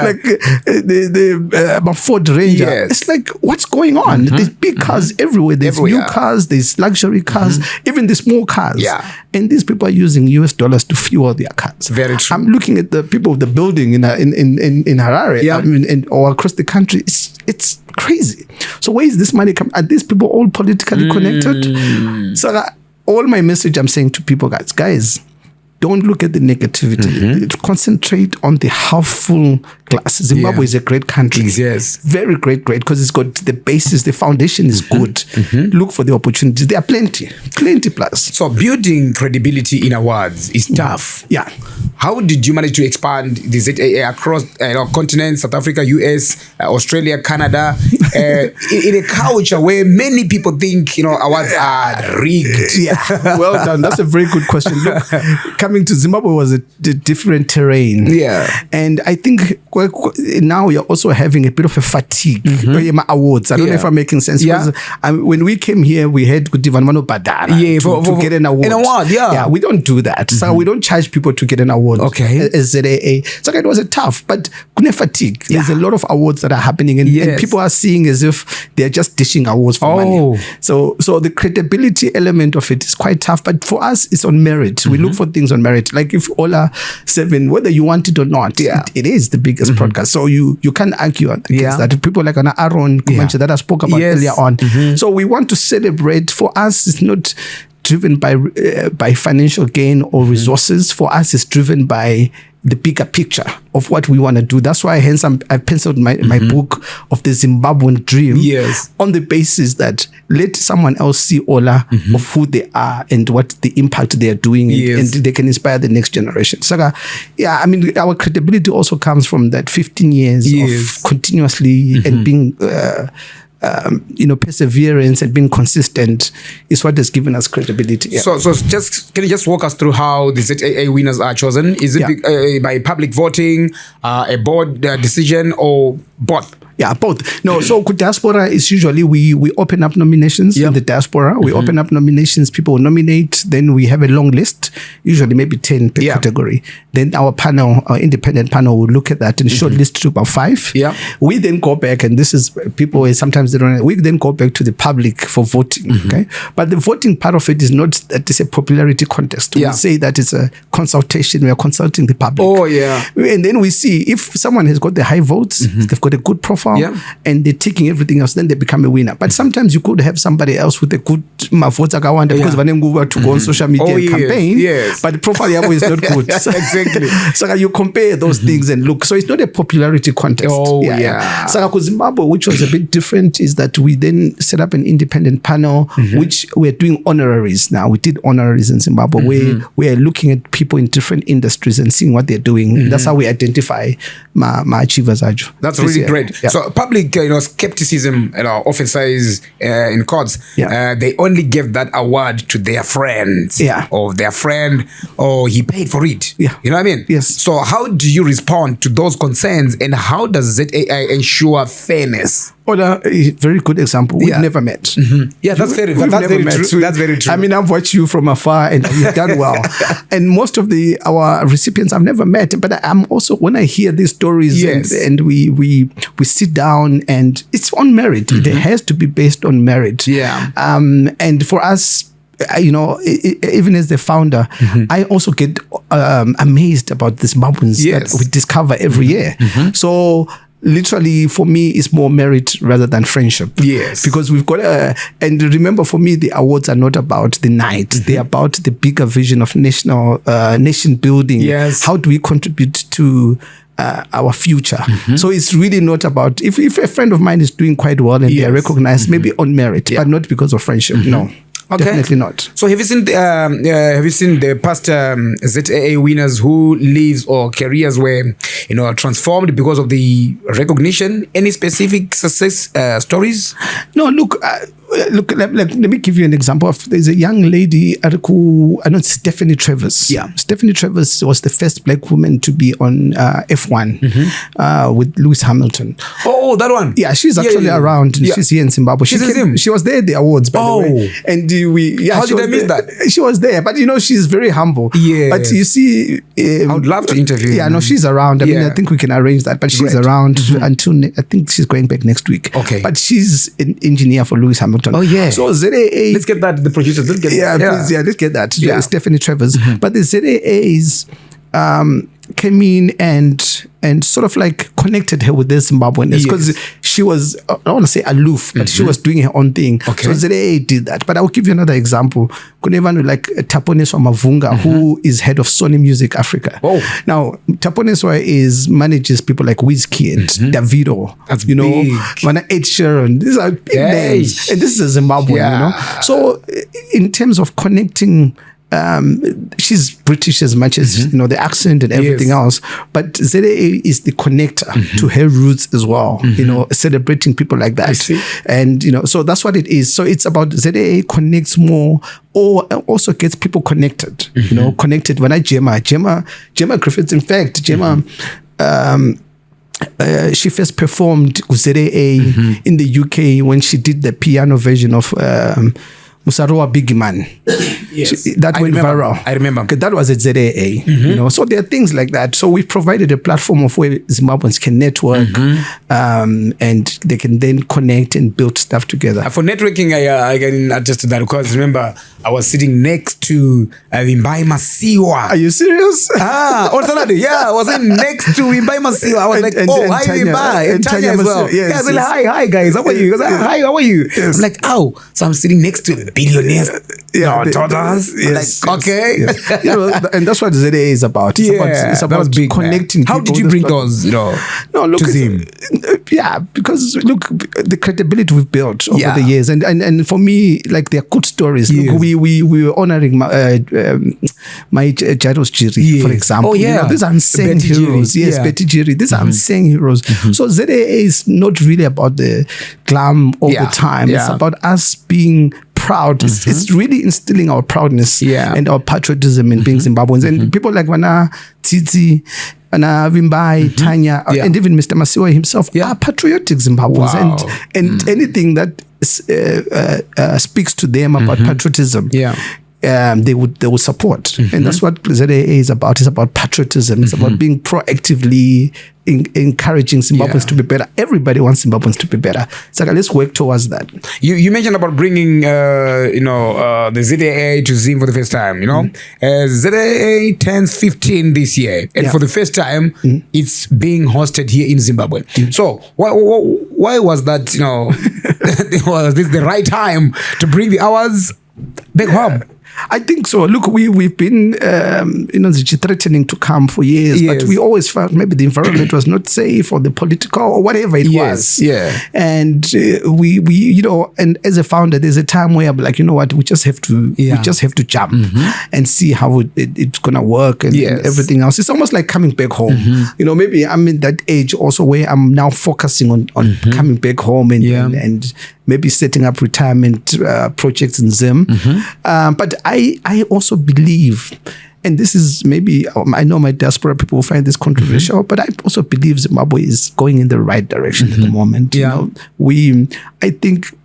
like, my Ford Ranger. Yes. It's like, what's going on? There's big cars everywhere. There's new cars, there's luxury cars, even the small cars. Yeah. And these people are using US dollars to fuel their cars. Very true. I'm looking at the people of the building in Harare. Yeah. I mean, or across the country. It's crazy. So where is this money coming? Are these people all politically connected? So all my message I'm saying to people, guys, don't look at the negativity. Concentrate on the half full glass. Zimbabwe is a great country. Yes. Very great, because it's got the basis, the foundation is good. Look for the opportunities. There are plenty plus. So building credibility in awards is tough. Yeah. How did you manage to expand the ZAA across continents, South Africa, US, Australia, Canada, in a culture where many people think, awards are rigged? Yeah. Well done. That's a very good question. Look, coming to Zimbabwe was a different terrain. Yeah. And I think now we are also having a bit of a fatigue. Awards. I don't know if I'm making sense. Yeah. When we came here, we had Kudivanmano Badara to get an award. An award, yeah. Yeah, we don't do that. So we don't charge people to get an award. Okay. As ZAA. So it was a tough, but kune fatigue. There's a lot of awards that are happening and people are seeing as if they're just dishing awards for money. So the credibility element of it is quite tough. But for us, it's on merit. We look for things on merit. Like if Ola 7, whether you want it or not, it is the biggest broadcast. So you can't argue against that. People like Aaron Kumanche that I spoke about earlier on. So we want to celebrate. For us, it's not driven by financial gain or resources. For us, it's driven by the bigger picture of what we want to do. That's why hence I penciled my book of the Zimbabwean Dream on the basis that let someone else see Ola of who they are and what the impact they are doing and they can inspire the next generation. So I mean, our credibility also comes from that 15 years of continuously and being perseverance and being consistent is what has given us credibility. So just can you just walk us through how the ZAA winners are chosen? Is it by public voting, a board decision, or both? Yeah, both. No, so Diaspora is usually we open up nominations in the Diaspora. We open up nominations, people nominate, then we have a long list, usually maybe 10 per category. Then our panel, our independent panel will look at that and shortlist to about 5. Yeah. We then go back, and this is people sometimes they don't, we then go back to the public for voting. Okay. But the voting part of it is not that it's a popularity contest. We say that it's a consultation. We are consulting the public. Oh, yeah. And then we see if someone has got the high votes, they've got a good profile. And they're taking everything else, then they become a winner. But sometimes you could have somebody else with a good votes because Vanenguva to go on social media and campaign, but the profile is not good. Exactly. So you compare those things and look. So it's not a popularity contest. So Zimbabwe, which was a bit different, is that we then set up an independent panel, which we're doing honoraries now. We did honoraries in Zimbabwe, where we are looking at people in different industries and seeing what they're doing. That's how we identify my Achievers Awards. That's really great. So public, skepticism, often says in courts, they only give that award to their friends, or their friend, or he paid for it. You know what I mean? Yes. So how do you respond to those concerns, and how does ZAA ensure fairness? Well, a very good example. We've never met. Yeah, that's very true. That's very true. I mean, I've watched you from afar, and you've done well. And most of our recipients I've never met. But I'm also, when I hear these stories, and we sit down, and it's on merit. It has to be based on merit. Yeah. And for us, even as the founder, I also get amazed about the Zimbabweans that we discover every year. So literally, for me, it's more merit rather than friendship. Yes. Because we've got and remember, for me, the awards are not about the night. They're about the bigger vision of nation building. Yes. How do we contribute to our future? So it's really not about, if a friend of mine is doing quite well and they are recognized, maybe on merit, but not because of friendship. No. Okay. Definitely not. So have you seen the past ZAA winners who lives or careers were transformed because of the recognition? Any specific success stories? No, look, let me give you an example. There's a young lady, I know Stephanie Travers. Yeah. Stephanie Travers was the first black woman to be on F1 with Lewis Hamilton. Oh, that one. Yeah, she's actually around. She's here in Zimbabwe. She was there at the awards, by the way. And how did I miss that? She was there, but she's very humble. Yeah. But you see, I would love to interview. Yeah, no, she's around. I mean, I think we can arrange that. But she's around until I think she's going back next week. Okay. But she's an engineer for Lewis Hamilton. Oh yeah. So ZAA. Let's get that. The producers. Let's get that. Please, let's get that. Yeah. Stephanie Travers. But the ZAAs came in and sort of like connected her with the Zimbabweans because she was, I don't want to say aloof, but she was doing her own thing. Okay. So ZAA did that. But I will give you another example. Kunevan like Taponeswa Mavunga, who is head of Sony Music Africa. Oh. Now, Taponeswa manages people like Wizkid, Davido, that's big. Ed Sheeran. These are big names. And this is a Zimbabwean, So in terms of connecting she's British as much as the accent and everything else, but ZAA is the connector to her roots as well. Celebrating people like that, and so that's what it is. So it's about ZAA connects more, or also gets people connected. Connected. When Gemma Griffiths, in fact, Gemma. She first performed with ZAA in the UK when she did the piano version of Musarowa Big Man. Yes. That went viral. I remember. That was at ZAA. So there are things like that. So we provided a platform of where Zimbabweans can network and they can then connect and build stuff together. For networking, I can attest to that because remember, I was sitting next to Wimbai Masiwa. Are you serious? On Saturday, yeah, I was next to Wimbai Masiwa. I was hi Wimbai, and Tanya as well. Yes, I was like, hi guys, how are you? Hi, how are you? Yes. I'm like, so I'm sitting next to billionaires. Daughters. Yes, okay. Yes. And that's what ZAA is about. It's about big, connecting. How did you bring those, to Zim? Because look, the credibility we've built over the years, and for me, like they're good stories. Yes. Look, we were honoring my Jairus Jiri, for example. Oh yeah, these are unsung heroes. Yes, Betty Jiri. These are unsung heroes. So ZAA is not really about the glam all the time. It's about us being proud. It's really instilling our proudness and our patriotism in being Zimbabweans. And people like Wana Titi, Ana Wimbai, Tanya, and even Mr. Masiwa himself are patriotic Zimbabweans. And anything that speaks to them about patriotism, they would support. And that's what ZAA is about. It's about patriotism. It's about being proactively encouraging Zimbabweans to be better. Everybody wants Zimbabweans to be better. So let's work towards that. You mentioned about bringing the ZAA to Zim for the first time. ZAA turns 15 this year, and for the first time, it's being hosted here in Zimbabwe. So why was that? Was this the right time to bring the awards back home? I think so. Look, we've been threatening to come for years, but we always felt maybe the environment was not safe, or the political, or whatever it was. And we and as a founder, there's a time where I'm like, we just have to jump and see how it's gonna work and everything else. It's almost like coming back home. Maybe I'm in that age also where I'm now focusing on coming back home and maybe setting up retirement projects in Zim. But I also believe, and this is maybe, I know my diaspora people will find this controversial, but I also believe Zimbabwe is going in the right direction at the moment. I think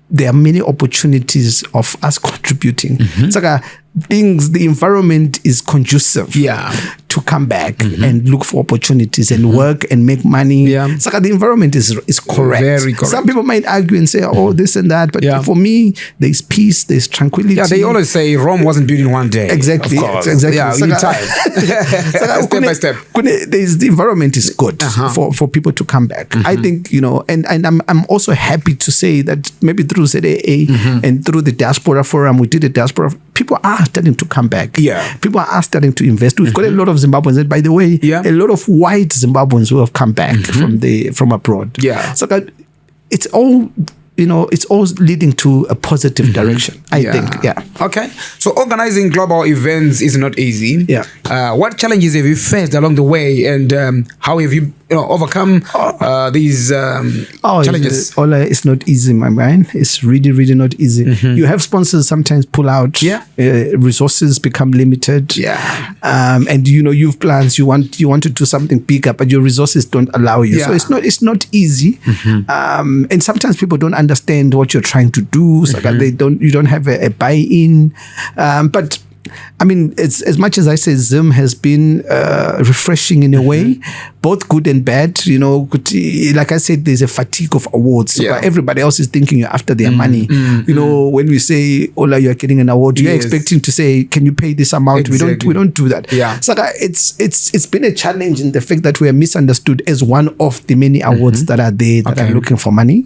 there are many opportunities of us contributing. It's like the environment is conducive to come back and look for opportunities and work and make money. It's like the environment is correct. Very correct. Some people might argue and say, this and that, but for me, there's peace, there's tranquility. They always say Rome wasn't built in one day. Exactly. Of course. Exactly. Yeah, you need time. Step by step. The environment is good for people to come back. I think, and I'm also happy to say that maybe through ZAA and through the Diaspora Forum, we did a Diaspora, people are starting to come back. People are starting to invest. We've got a lot of Zimbabweans, and by the way, a lot of white Zimbabweans who have come back from abroad. So that it's all it's all leading to a positive direction, I think. Okay. So organizing global events is not easy. What challenges have you faced along the way, and how have you overcome these challenges? It's not easy, my man. It's really, really not easy. You have sponsors sometimes pull out. Resources become limited. And you've plans. You want to do something bigger, but your resources don't allow you. So it's not easy. And sometimes people don't understand what you're trying to do. So that you don't have a buy-in. But I mean, it's as much as I say Zim has been refreshing in a way, both good and bad. Like I said, there's a fatigue of awards. So everybody else is thinking you're after their money. When we say, Ola, you're getting an award, you're expecting to say, can you pay this amount? Exactly. We don't do that. So it's been a challenge in the fact that we are misunderstood as one of the many awards that are there that are looking for money.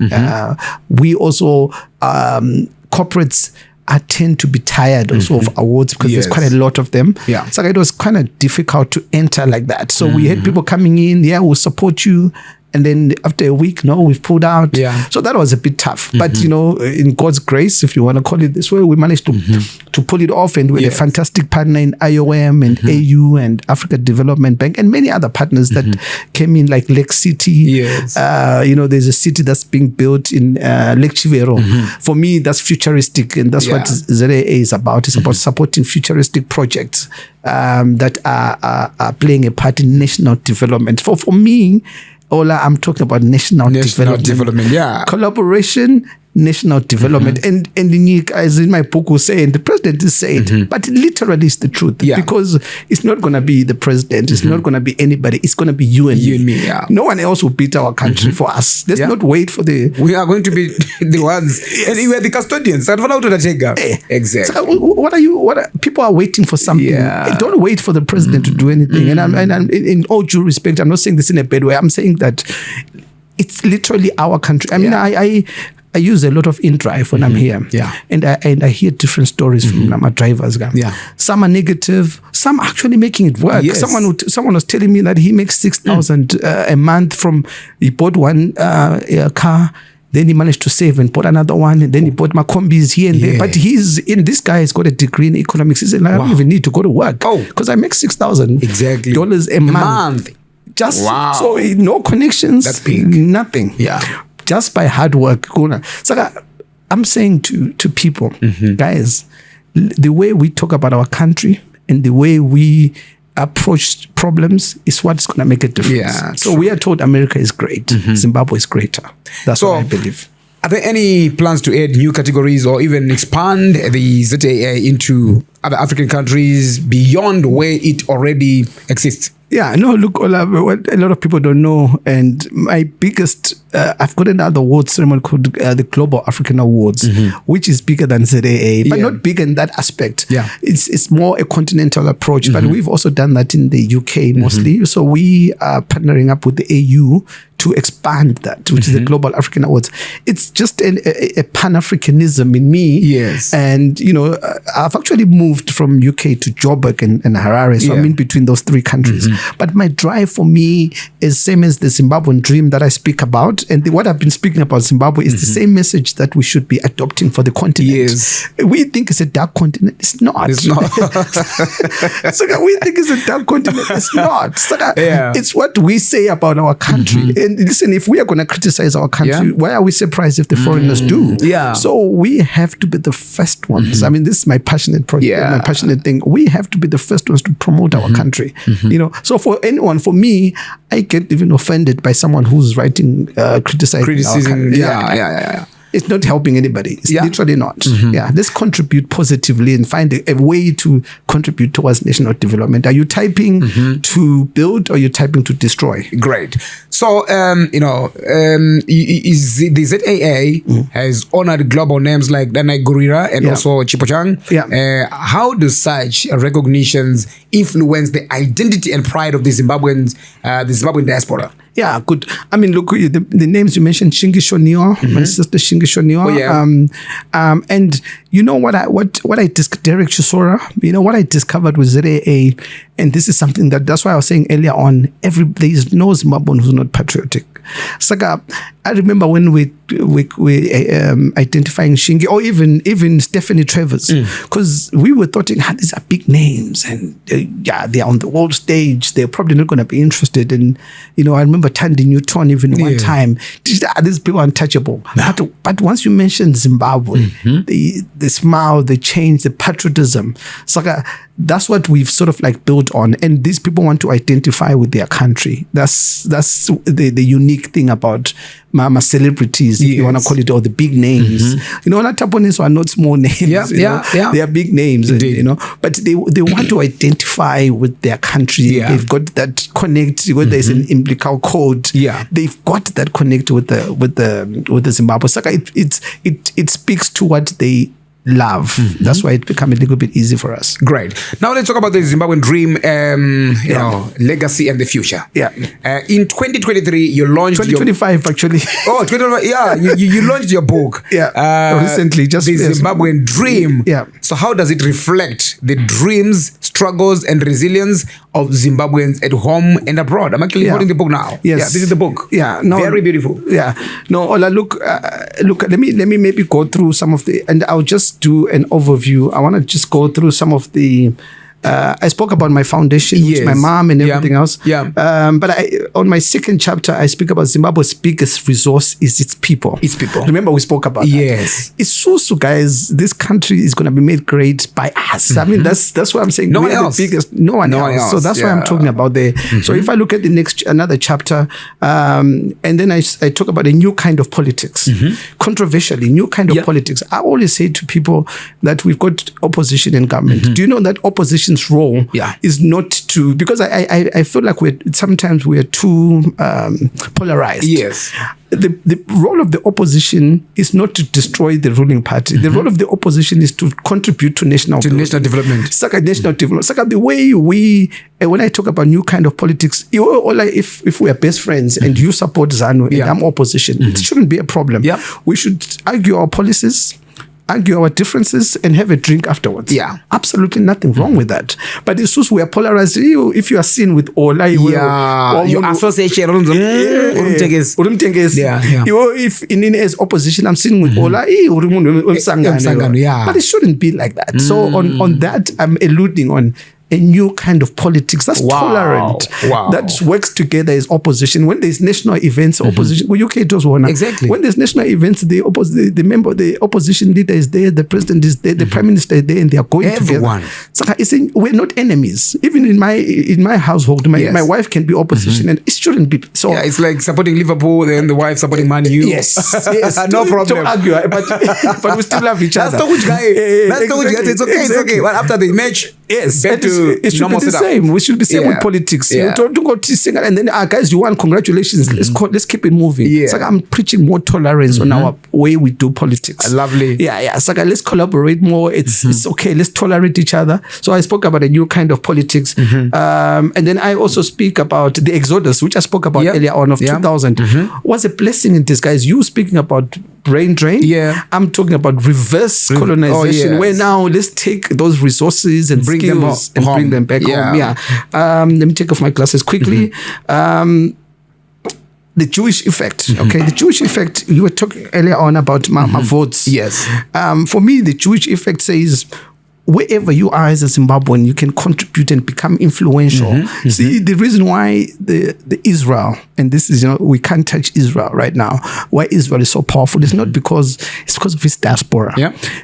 We also corporates tend to be tired also of awards because there's quite a lot of them. So it was kind of difficult to enter like that. So we had people coming in, we'll support you. And then after a week, no, we've pulled out. Yeah. So that was a bit tough. But, you know, in God's grace, if you want to call it this way, we managed to pull it off. And with a fantastic partner in IOM and AU and Africa Development Bank and many other partners that came in, like Lake City. Yes. You know, there's a city that's being built in Lake Chivero. For me, that's futuristic. And that's what ZAA is about. It's about supporting futuristic projects that are playing a part in national development. For me, Ola, I'm talking about national development. Yeah. Collaboration, national development. And as in my book was saying, the president is saying, but literally it's the truth. Because it's not going to be the president. It's not going to be anybody. It's going to be you and me. No one else will beat our country for us. Let's not wait for we are going to be the ones. And we are the custodians. Exactly. So people are waiting for something. Don't wait for the president to do anything. And I'm in all due respect, I'm not saying this in a bad way. I'm saying that it's literally our country. I mean, I use a lot of InDrive when I'm here. And I hear different stories from my drivers. Some are negative, some actually making it work. Someone was telling me that he makes 6,000 a month from, he bought one car, then he managed to save and bought another one, and then he bought my combis here and there. But this guy has got a degree in economics. He said, I don't even need to go to work because I make $6,000 dollars a month. Just so no connections. That's big. Nothing. Just by hard work. So I'm saying to people, guys, the way we talk about our country and the way we approach problems is what's going to make a difference. So we are told America is great. Zimbabwe is greater. That's what I believe. Are there any plans to add new categories or even expand the ZAA into other African countries beyond where it already exists? Look, Ola, what a lot of people don't know, and my biggest, I've got another award ceremony called the Global African Awards, which is bigger than ZAA, but not bigger in that aspect. It's more a continental approach, but we've also done that in the UK mostly. So we are partnering up with the AU to expand that, which is the Global African Awards. It's just a Pan-Africanism in me. And, you know, I've actually moved from UK to Joburg and Harare, so I'm in between those three countries. But my drive for me is same as the Zimbabwean Dream that I speak about. And what I've been speaking about Zimbabwe is the same message that we should be adopting for the continent. We think it's a dark continent. It's not. It's not. So we think it's a dark continent. It's not. So it's what we say about our country. And listen, if we are going to criticize our country, why are we surprised if the foreigners do? So we have to be the first ones. I mean, this is my passionate project, my passionate thing. We have to be the first ones to promote our country. You know, so for anyone, for me, I get even offended by someone who's writing, criticizing. It's not helping anybody. It's literally not. Let's contribute positively and find a way to contribute towards national development. Are you typing to build or are you typing to destroy? Great. So, you know, the ZAA has honored global names like Danai, Gurira, and also Chipo, Chung. How do such recognitions influence the identity and pride of the Zimbabweans, the Zimbabwean diaspora? Good. I mean, look, the names you mentioned, Shingi Shoniwa, my sister Shingi Shoniwa. And you know what I Derek Chisora, you know what I discovered with ZAA, and this is something that's why I was saying earlier on, there is no Zimbabwean who's not patriotic. Saka, I remember when we identifying Shingi or even Stephanie Travers, because we were thought these are big names and they're on the world stage, they're probably not going to be interested. And you know, I remember Tandy Newton even one time, these people are untouchable. But once you mention Zimbabwe, the smile, the change, the patriotism, Saka, that's what we've sort of like built on, and these people want to identify with their country. That's the unique thing about mama celebrities, if you want to call it, or the big names. You know, Taponis are not small names. They are big names, and, you know, but they want to identify with their country. They've got that connect. Whether there's an umbilical cord, they've got that connect with the Zimbabwe. So it speaks to what they love. That's why it became a little bit easy for us. Great. Now let's talk about the Zimbabwean Dream, you know, legacy and the future. In 2023, you launched 2025 actually. 2025. You launched your book. Recently, just the Zimbabwean Dream. So how does it reflect the dreams, struggles and resilience of Zimbabweans at home and abroad. I'm actually holding the book now. Yes. Yeah, this is the book. Yeah, no, very beautiful. Yeah, no, Ola, look. Let me maybe go through some of the, and I'll just do an overview. I want to just go through some of the. I spoke about my foundation, which is my mom and everything else. Yeah. But on my second chapter, I speak about Zimbabwe's biggest resource is its people. Its people. Remember, we spoke about that. Yes. It's so, guys, this country is going to be made great by us. I mean, that's what I'm saying. No one else. No one else. So that's why I'm talking about there. So if I look at another chapter, and then I talk about a new kind of politics. Controversially, new kind of politics. I always say to people that we've got opposition and government. Do you know that opposition's role is not to, because I feel like sometimes we're too polarized. Yes. The role of the opposition is not to destroy the ruling party. The role of the opposition is to contribute to national development. Saka national development. Saka the way when I talk about new kind of politics, like if we are best friends and you support ZANU and I'm opposition, it shouldn't be a problem. We should argue our policies, argue our differences, and have a drink afterwards. Yeah. Absolutely nothing wrong with that. But it's just we are polarized. If you are seen with Ola, your association, if in as opposition, I'm sitting with Ola, but it shouldn't be like that. So on that, I'm alluding on a new kind of politics that's tolerant, that works together as opposition. When there's national events, opposition. Well, UK does one. Exactly. When there's national events, the opposition leader is there, the president is there, the prime minister is there, and they are going together. So we're not enemies. Even in my household, my wife can be opposition, and it shouldn't be. So it's like supporting Liverpool and the wife supporting Man U. Yes, no problem. Don't argue, but we still love each other. That's the which guy. It's okay. It's okay. But after the match, back to it should be the same. We should be same with politics. You don't go to sing and then guys, you want congratulations. Let's keep it moving. It's like I'm preaching more tolerance on our way we do politics. Lovely. Yeah. It's like let's collaborate more. It's okay. Let's tolerate each other. So I spoke about a new kind of politics, and then I also speak about the exodus, which I spoke about earlier on of 2000. Was a blessing in disguise. You speaking about brain drain. I'm talking about reverse colonization, where now let's take those resources and bring them back home. Let me take off my glasses quickly. The Jewish effect. Okay, the Jewish effect. You were talking earlier on about my votes. Yes. For me, the Jewish effect says, wherever you are as a Zimbabwean, you can contribute and become influential. See, the reason why the Israel, and this is, we can't touch Israel right now, why Israel is so powerful is not because, it's because of its diaspora.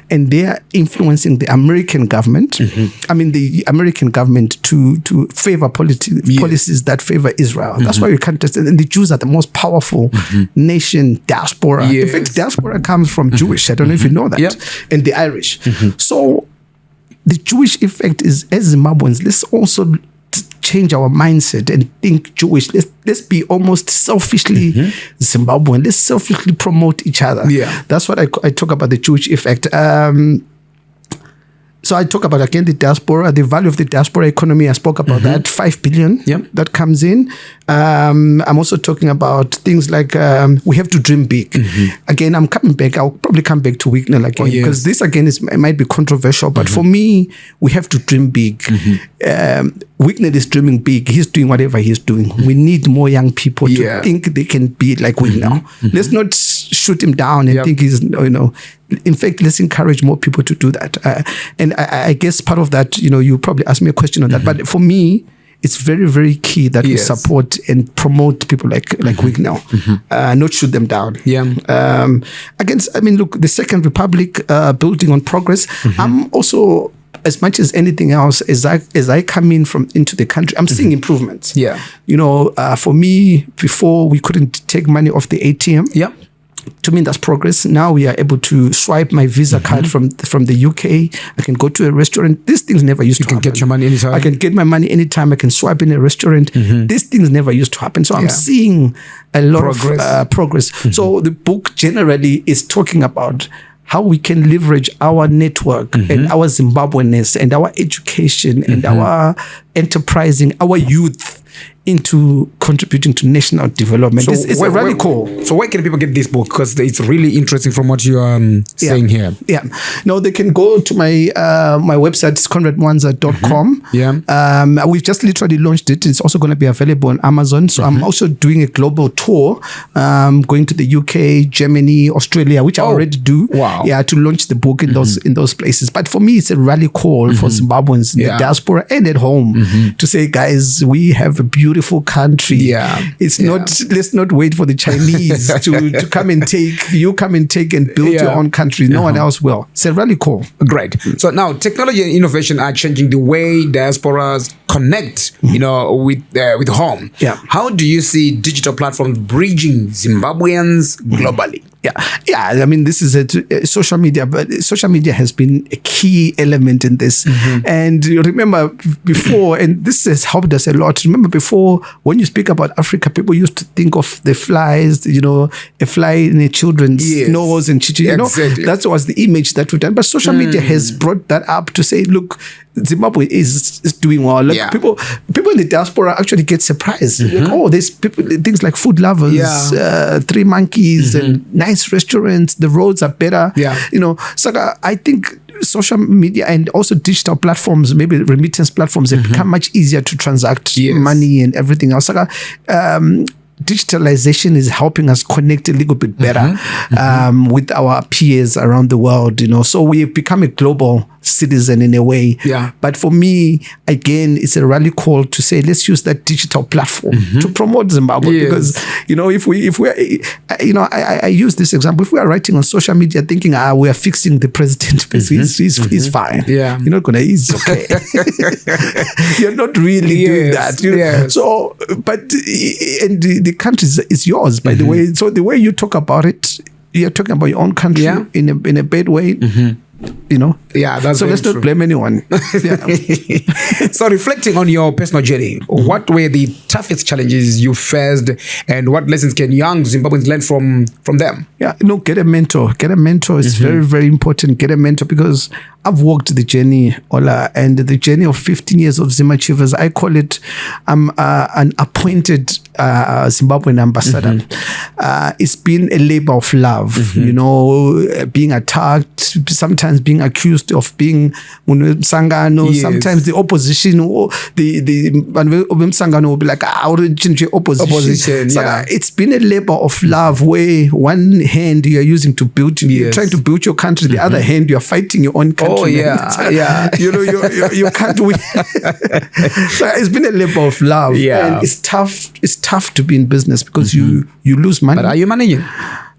And they are influencing the American government, the American government to favor policies that favor Israel. That's why you can't touch it. And the Jews are the most powerful nation, diaspora. In fact, diaspora comes from Jewish. I don't know if you know that. And the Irish. So, the Jewish effect is, as Zimbabweans, let's also change our mindset and think Jewish. Let's be almost selfishly Zimbabwean. Let's selfishly promote each other. That's what I talk about, the Jewish effect. So I talk about, again, the diaspora, the value of the diaspora economy. I spoke about that, 5 billion that comes in. I'm also talking about things like we have to dream big. Again, I'm coming back. I'll probably come back to Wicknell again because this, again, it might be controversial. But for me, we have to dream big. Wicknell is dreaming big. He's doing whatever he's doing. We need more young people to think they can be like Wicknell. Let's not shoot him down and think he's, in fact, let's encourage more people to do that. And I guess part of that, you probably asked me a question on that. But for me, it's very, very key that we support and promote people like Wicknell, not shoot them down. Look, the Second Republic, building on progress. I'm also, as much as anything else, as I come into the country, I'm seeing improvements. For me, before we couldn't take money off the ATM. To me, that's progress. Now we are able to swipe my Visa card from the UK. I can go to a restaurant. These things never used to happen. You can get your money anytime. I can get my money anytime. I can swipe in a restaurant. These things never used to happen. So I'm seeing a lot of progress. So the book generally is talking about how we can leverage our network and our Zimbabweanness and our education and our enterprising our youth into contributing to national development. It's really cool. So where can people get this book? Because it's really interesting from what you are saying here. Yeah. No, they can go to my my website. It's conradmwanza.com. Yeah. We've just literally launched it. It's also going to be available on Amazon. So I'm also doing a global tour, going to the UK, Germany, Australia, which I already do. Wow. Yeah, to launch the book in those places. But for me, it's a rally call for Zimbabweans in the diaspora and at home to say, guys, we have a beautiful country. It's not, let's not wait for the Chinese to come and take and build your own country. No one else will. It's a really cool. Great. So now technology and innovation are changing the way diasporas connect, with home. How do you see digital platforms bridging Zimbabweans globally? Yeah. I mean, this is a social media, but social media has been a key element in this. And you remember before, and this has helped us a lot. Remember before, when you speak about Africa, people used to think of the flies, a fly in a children's nose and chichi. Exactly. That was the image that we've done. But social media has brought that up to say, look, Zimbabwe is doing well. Like people in the diaspora actually get surprised. Like, there's people, things like Food Lovers, Three Monkeys, and nice restaurants. The roads are better. So I think social media and also digital platforms, maybe remittance platforms, have become much easier to transact money and everything else. Digitalization is helping us connect a little bit better with our peers around the world, So we've become a global citizen in a way. But for me, again, it's a rally call to say, let's use that digital platform to promote Zimbabwe. Because, if we I use this example. If we are writing on social media thinking, we are fixing the president, he's fine. You're not going to, he's okay. You're not really doing that. So, but, and the country is yours, by the way. So the way you talk about it, you're talking about your own country in a bad way. That's so let's not blame anyone. So reflecting on your personal journey, what were the toughest challenges you faced, and what lessons can young Zimbabweans learn from them? Get a mentor. Get a mentor is very, very important. Get a mentor, because I've walked the journey, Ola, and the journey of 15 years of Zimbabwe Achievers. I call it an appointed Zimbabwean ambassador. It's been a labor of love, being attacked, sometimes being accused of being Sangano, sometimes the opposition, or the Sangano will be like, opposition. So it's been a labor of love, where one hand you are using to build, you're trying to build your country, the other hand you are fighting your own country. You can't win. So it's been a labor of love, and it's tough to be in business because you lose money. But are you managing?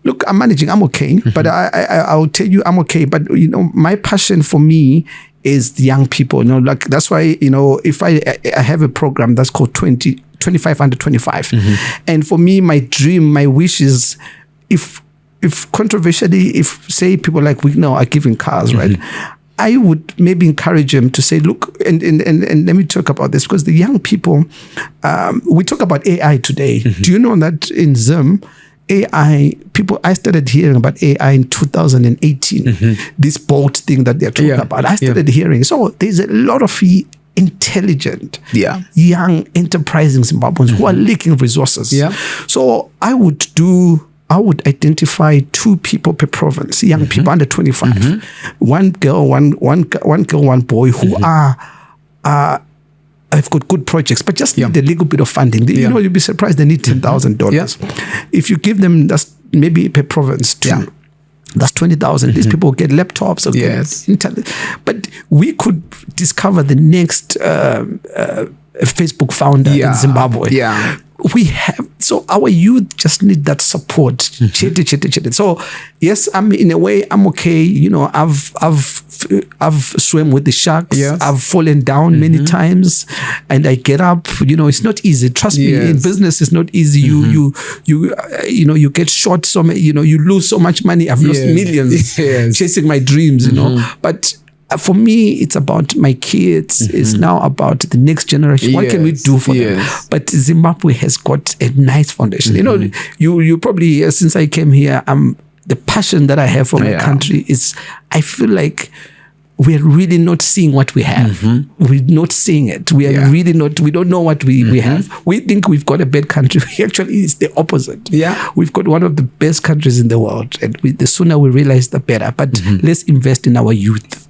Look, I'm managing. I'm okay, but I'll tell you, I'm okay. But my passion for me is the young people. Like that's why if I have a program that's called 25 under 25, and for me, my dream, my wish is if controversially, if say people like we now are giving cars, right? I would maybe encourage them to say, look, and let me talk about this, because the young people, we talk about AI today. Do you know that in Zim, AI, I started hearing about AI in 2018, this boat thing that they're talking about. I started hearing. So there's a lot of intelligent, young, enterprising Zimbabweans who are leaking resources. So I would identify 2 people per province, young people under 25, one girl, one boy who have got good projects, but just need a little bit of funding. You'll be surprised they need $10,000. If you give them that's maybe per province too. That's 20,000. These people get laptops or get internet. But we could discover the next Facebook founder in Zimbabwe. We have, so our youth just need that support. So yes, in a way, I'm okay. I've swam with the sharks. I've fallen down many times, and I get up. It's not easy. Trust me, in business, it's not easy. You get short. You lose so much money. I've lost millions chasing my dreams. But for me, it's about my kids. It's now about the next generation. What can we do for them? But Zimbabwe has got a nice foundation. You probably, since I came here, the passion that I have for my country is, I feel like we are really not seeing what we have. We're not seeing it. We are really not, we don't know what we have. We think we've got a bad country. Actually, it's the opposite. Yeah. We've got one of the best countries in the world. And the sooner we realize, the better. But let's invest in our youth.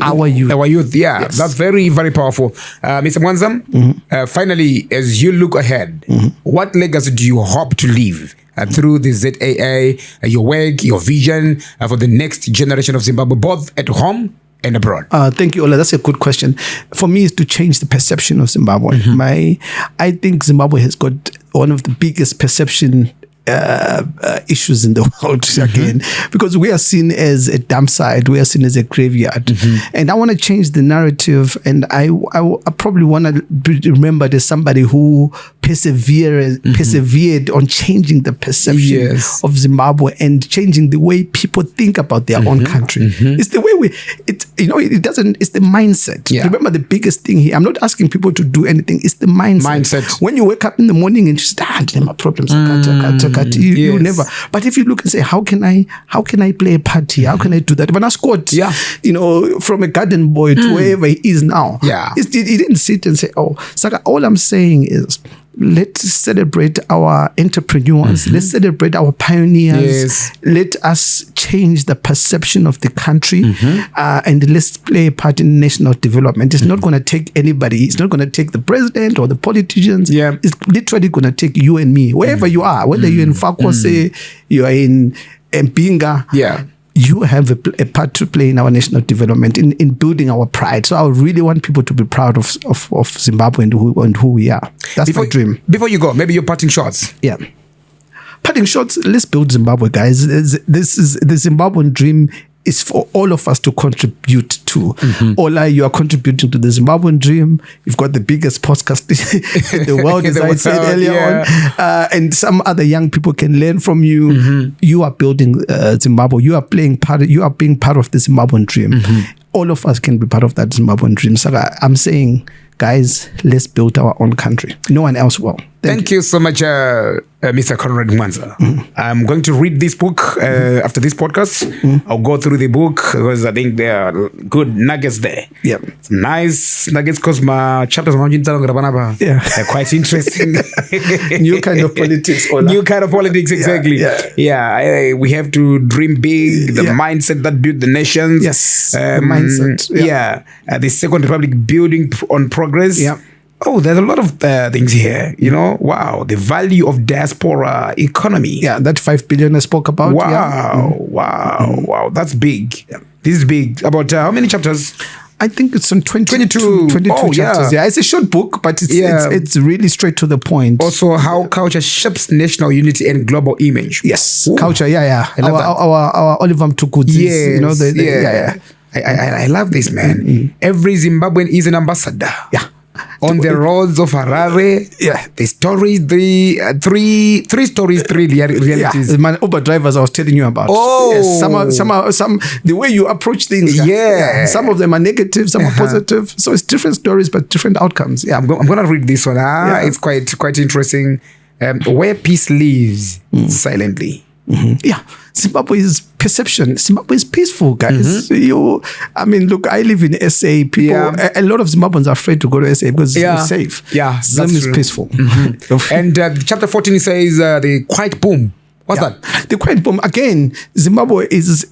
Our youth. Yeah. Yes. That's very, very powerful. Mr. Mwanza, finally, as you look ahead, what legacy do you hope to leave through the ZAA, your work, your vision for the next generation of Zimbabwe, both at home and abroad? Thank you, Ola. That's a good question. For me, it's to change the perception of Zimbabwe. I think Zimbabwe has got one of the biggest perception issues in the world again, because we are seen as a dump site, we are seen as a graveyard, and I want to change the narrative. And I probably want to be remembered as somebody who persevered on changing the perception of Zimbabwe and changing the way people think about their own country. It's the way it's the mindset. Remember, the biggest thing here, I'm not asking people to do anything, it's the mindset. When you wake up in the morning and just my problems you never. But if you look and say, how can I play a part here? How can I do that? When I scored, from a garden boy to wherever he is now, he didn't sit and say, oh, Saka, all I'm saying is, let's celebrate our entrepreneurs. Let's celebrate our pioneers. Let us change the perception of the country, and let's play a part in national development. It's not going to take anybody. It's not going to take the president or the politicians. It's literally going to take you and me, wherever you are, whether you're in Fakose, you are in Mbinga. You have a part to play in our national development, in building our pride. So I really want people to be proud of Zimbabwe and who we are. That's my dream. Before you go, maybe your parting shots. Parting shots, let's build Zimbabwe, guys. This is the Zimbabwean dream. Is for all of us to contribute to. Ola, you are contributing to the Zimbabwean dream. You've got the biggest podcast in the world, as I said earlier on. And some other young people can learn from you. You are building Zimbabwe. You are being part of the Zimbabwean dream. All of us can be part of that Zimbabwean dream. So I'm saying, guys, let's build our own country. No one else will. Thank you so much, Mr. Conrad Mwanza. I'm going to read this book after this podcast. I'll go through the book because I think there are good nuggets there. Some nice nuggets because my chapters are quite interesting. New kind of politics. New kind of politics, exactly. We have to dream big, the mindset that built the nations. The mindset. The Second Republic building on progress. Oh, there's a lot of things here. Wow, the value of diaspora economy. That 5 billion I spoke about. Wow, that's big. This is big. About how many chapters? I think it's on 22 chapters. It's a short book, but it's really straight to the point. Also, how culture shapes national unity and global image. Culture. Our Oliver Mtukudzi. I love this, man. Every Zimbabwean is an ambassador. On the roads of Harare, the stories, three stories, three realities. My Uber drivers I was telling you about. Some the way you approach things. Some of them are negative, some are positive. So it's different stories, but different outcomes. I'm going to read this one. It's quite interesting. Where peace lives silently. Zimbabwe's perception. Zimbabwe is peaceful, guys. Look, I live in SA. People, a lot of Zimbabweans are afraid to go to SA because it's safe. Zim is peaceful. And chapter 14 says the quiet boom. What's that? The quiet boom. Again, Zimbabwe is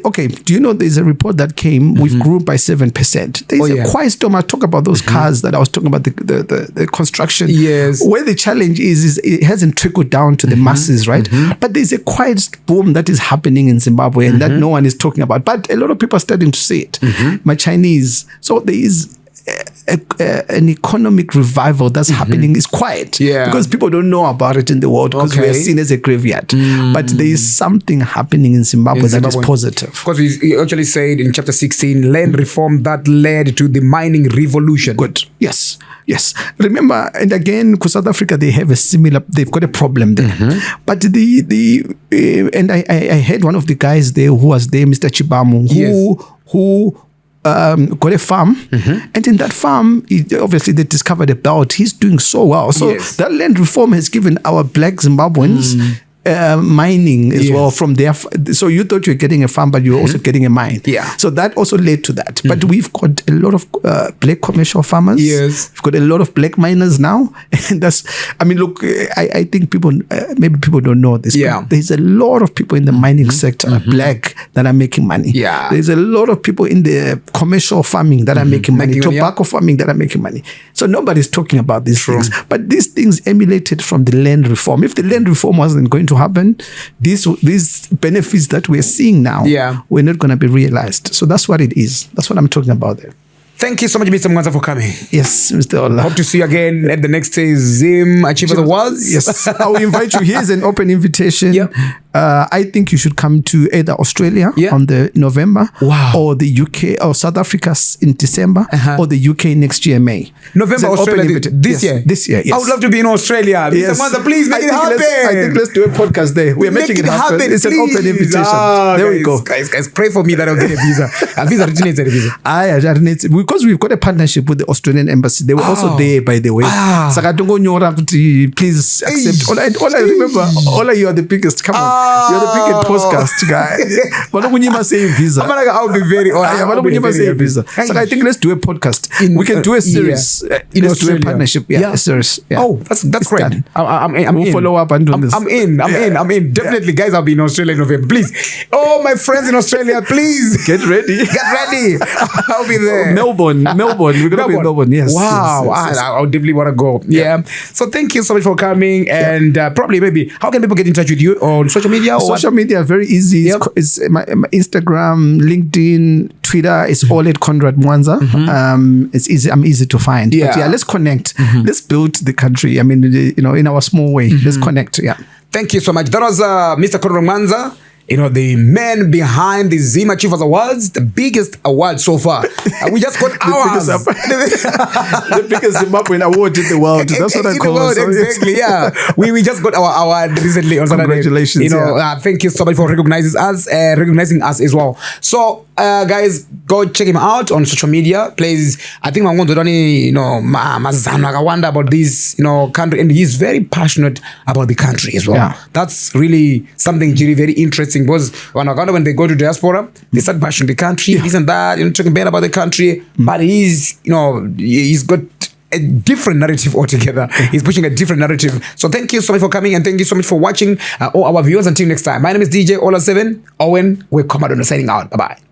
okay. Do you know there's a report that came? We've grew by 7%. There's a quiet storm. I talk about those cars that I was talking about, the construction. Where the challenge is it hasn't trickled down to the masses, right? But there's a quiet boom that is happening in Zimbabwe and that no one is talking about. But a lot of people are starting to see it. My Chinese. So there is an economic revival that's happening. Is quiet because people don't know about it in the world because we are seen as a graveyard. But there is something happening in Zimbabwe that is positive. Because he actually said in chapter 16, land reform that led to the mining revolution. Good. Yes. Remember, and again, because South Africa, they've got a problem there. But and I heard one of the guys there who was there, Mr. Chibamu, who got a farm, and in that farm, obviously they discovered a belt. He's doing so well. So that land reform has given our black Zimbabweans mining as well from their. So you thought you're getting a farm, but you're also getting a mine. Yeah. So that also led to that. But we've got a lot of black commercial farmers. Yes. We've got a lot of black miners now, and that's. I mean, look, I think people maybe people don't know this. Yeah. But there's a lot of people in the mining sector, black, that are making money. Yeah. There's a lot of people in the commercial farming that are making money, tobacco farming that are making money. So nobody's talking about these things. But these things emulated from the land reform. If the land reform wasn't going to happen, these benefits that we're seeing now were not going to be realized. So that's what it is. That's what I'm talking about there. Thank you so much, Mr. Mwanza, for coming. Yes, Mr. Ola. Hope to see you again at the next Zim Achievers Awards. Yes, I will invite you. Here's an open invitation. I think you should come to either Australia on the November, or the UK or South Africa in December, or the UK next year, May. November, Australia this year. This year, yes. I would love to be in Australia. Mr. Mwanza, please make it happen. I think let's do a podcast there. We're making it happen. It's an open invitation. There we go. Guys, pray for me that I'll get a visa. A visa originates a visa. Because we've got a partnership with the Australian embassy. They were also there, by the way. Please accept. Ola, remember, Ola, you are the biggest. Come on, you're the biggest podcast guy. I'll be very honored. So I think let's do a podcast. We can do a series. Let's do a partnership. A series. Oh, that's great. We'll follow up and do this. I'm in. Definitely, guys. I'll be in Australia in November. Please. Oh, my friends in Australia, please get ready. I'll be there. Melbourne. We're gonna be in Melbourne. Yes. Wow. Yes. I definitely want to go. Yeah. So thank you so much for coming. And probably maybe how can people get in touch with you on social media? Social media very easy. It's my Instagram, LinkedIn, Twitter. It's all at Conrad Mwanza. It's easy. I'm easy to find. But let's connect. Let's build the country. I mean, in our small way. Let's connect. Yeah. Thank you so much. That was Mr. Conrad Mwanza. The man behind the Zimbabwe Achievers Awards, the biggest award so far. We just got ours. The biggest Zimbabwean award in the world. That's what I call it. Exactly, yeah. We just got our award recently on Saturday. Congratulations. Thank you so much for recognizing us as well. So, guys, go check him out on social media. Please, I think I'm going to wonder about this, country, and he's very passionate about the country as well. Yeah. That's really something very interesting. Because when they go to diaspora, they start bashing the country, this and that, talking bad about the country. But he's got a different narrative altogether. He's pushing a different narrative. So thank you so much for coming, and thank you so much for watching all our viewers. Until next time, my name is DJ Ola7 Owen. We're Commodore signing out. Bye bye.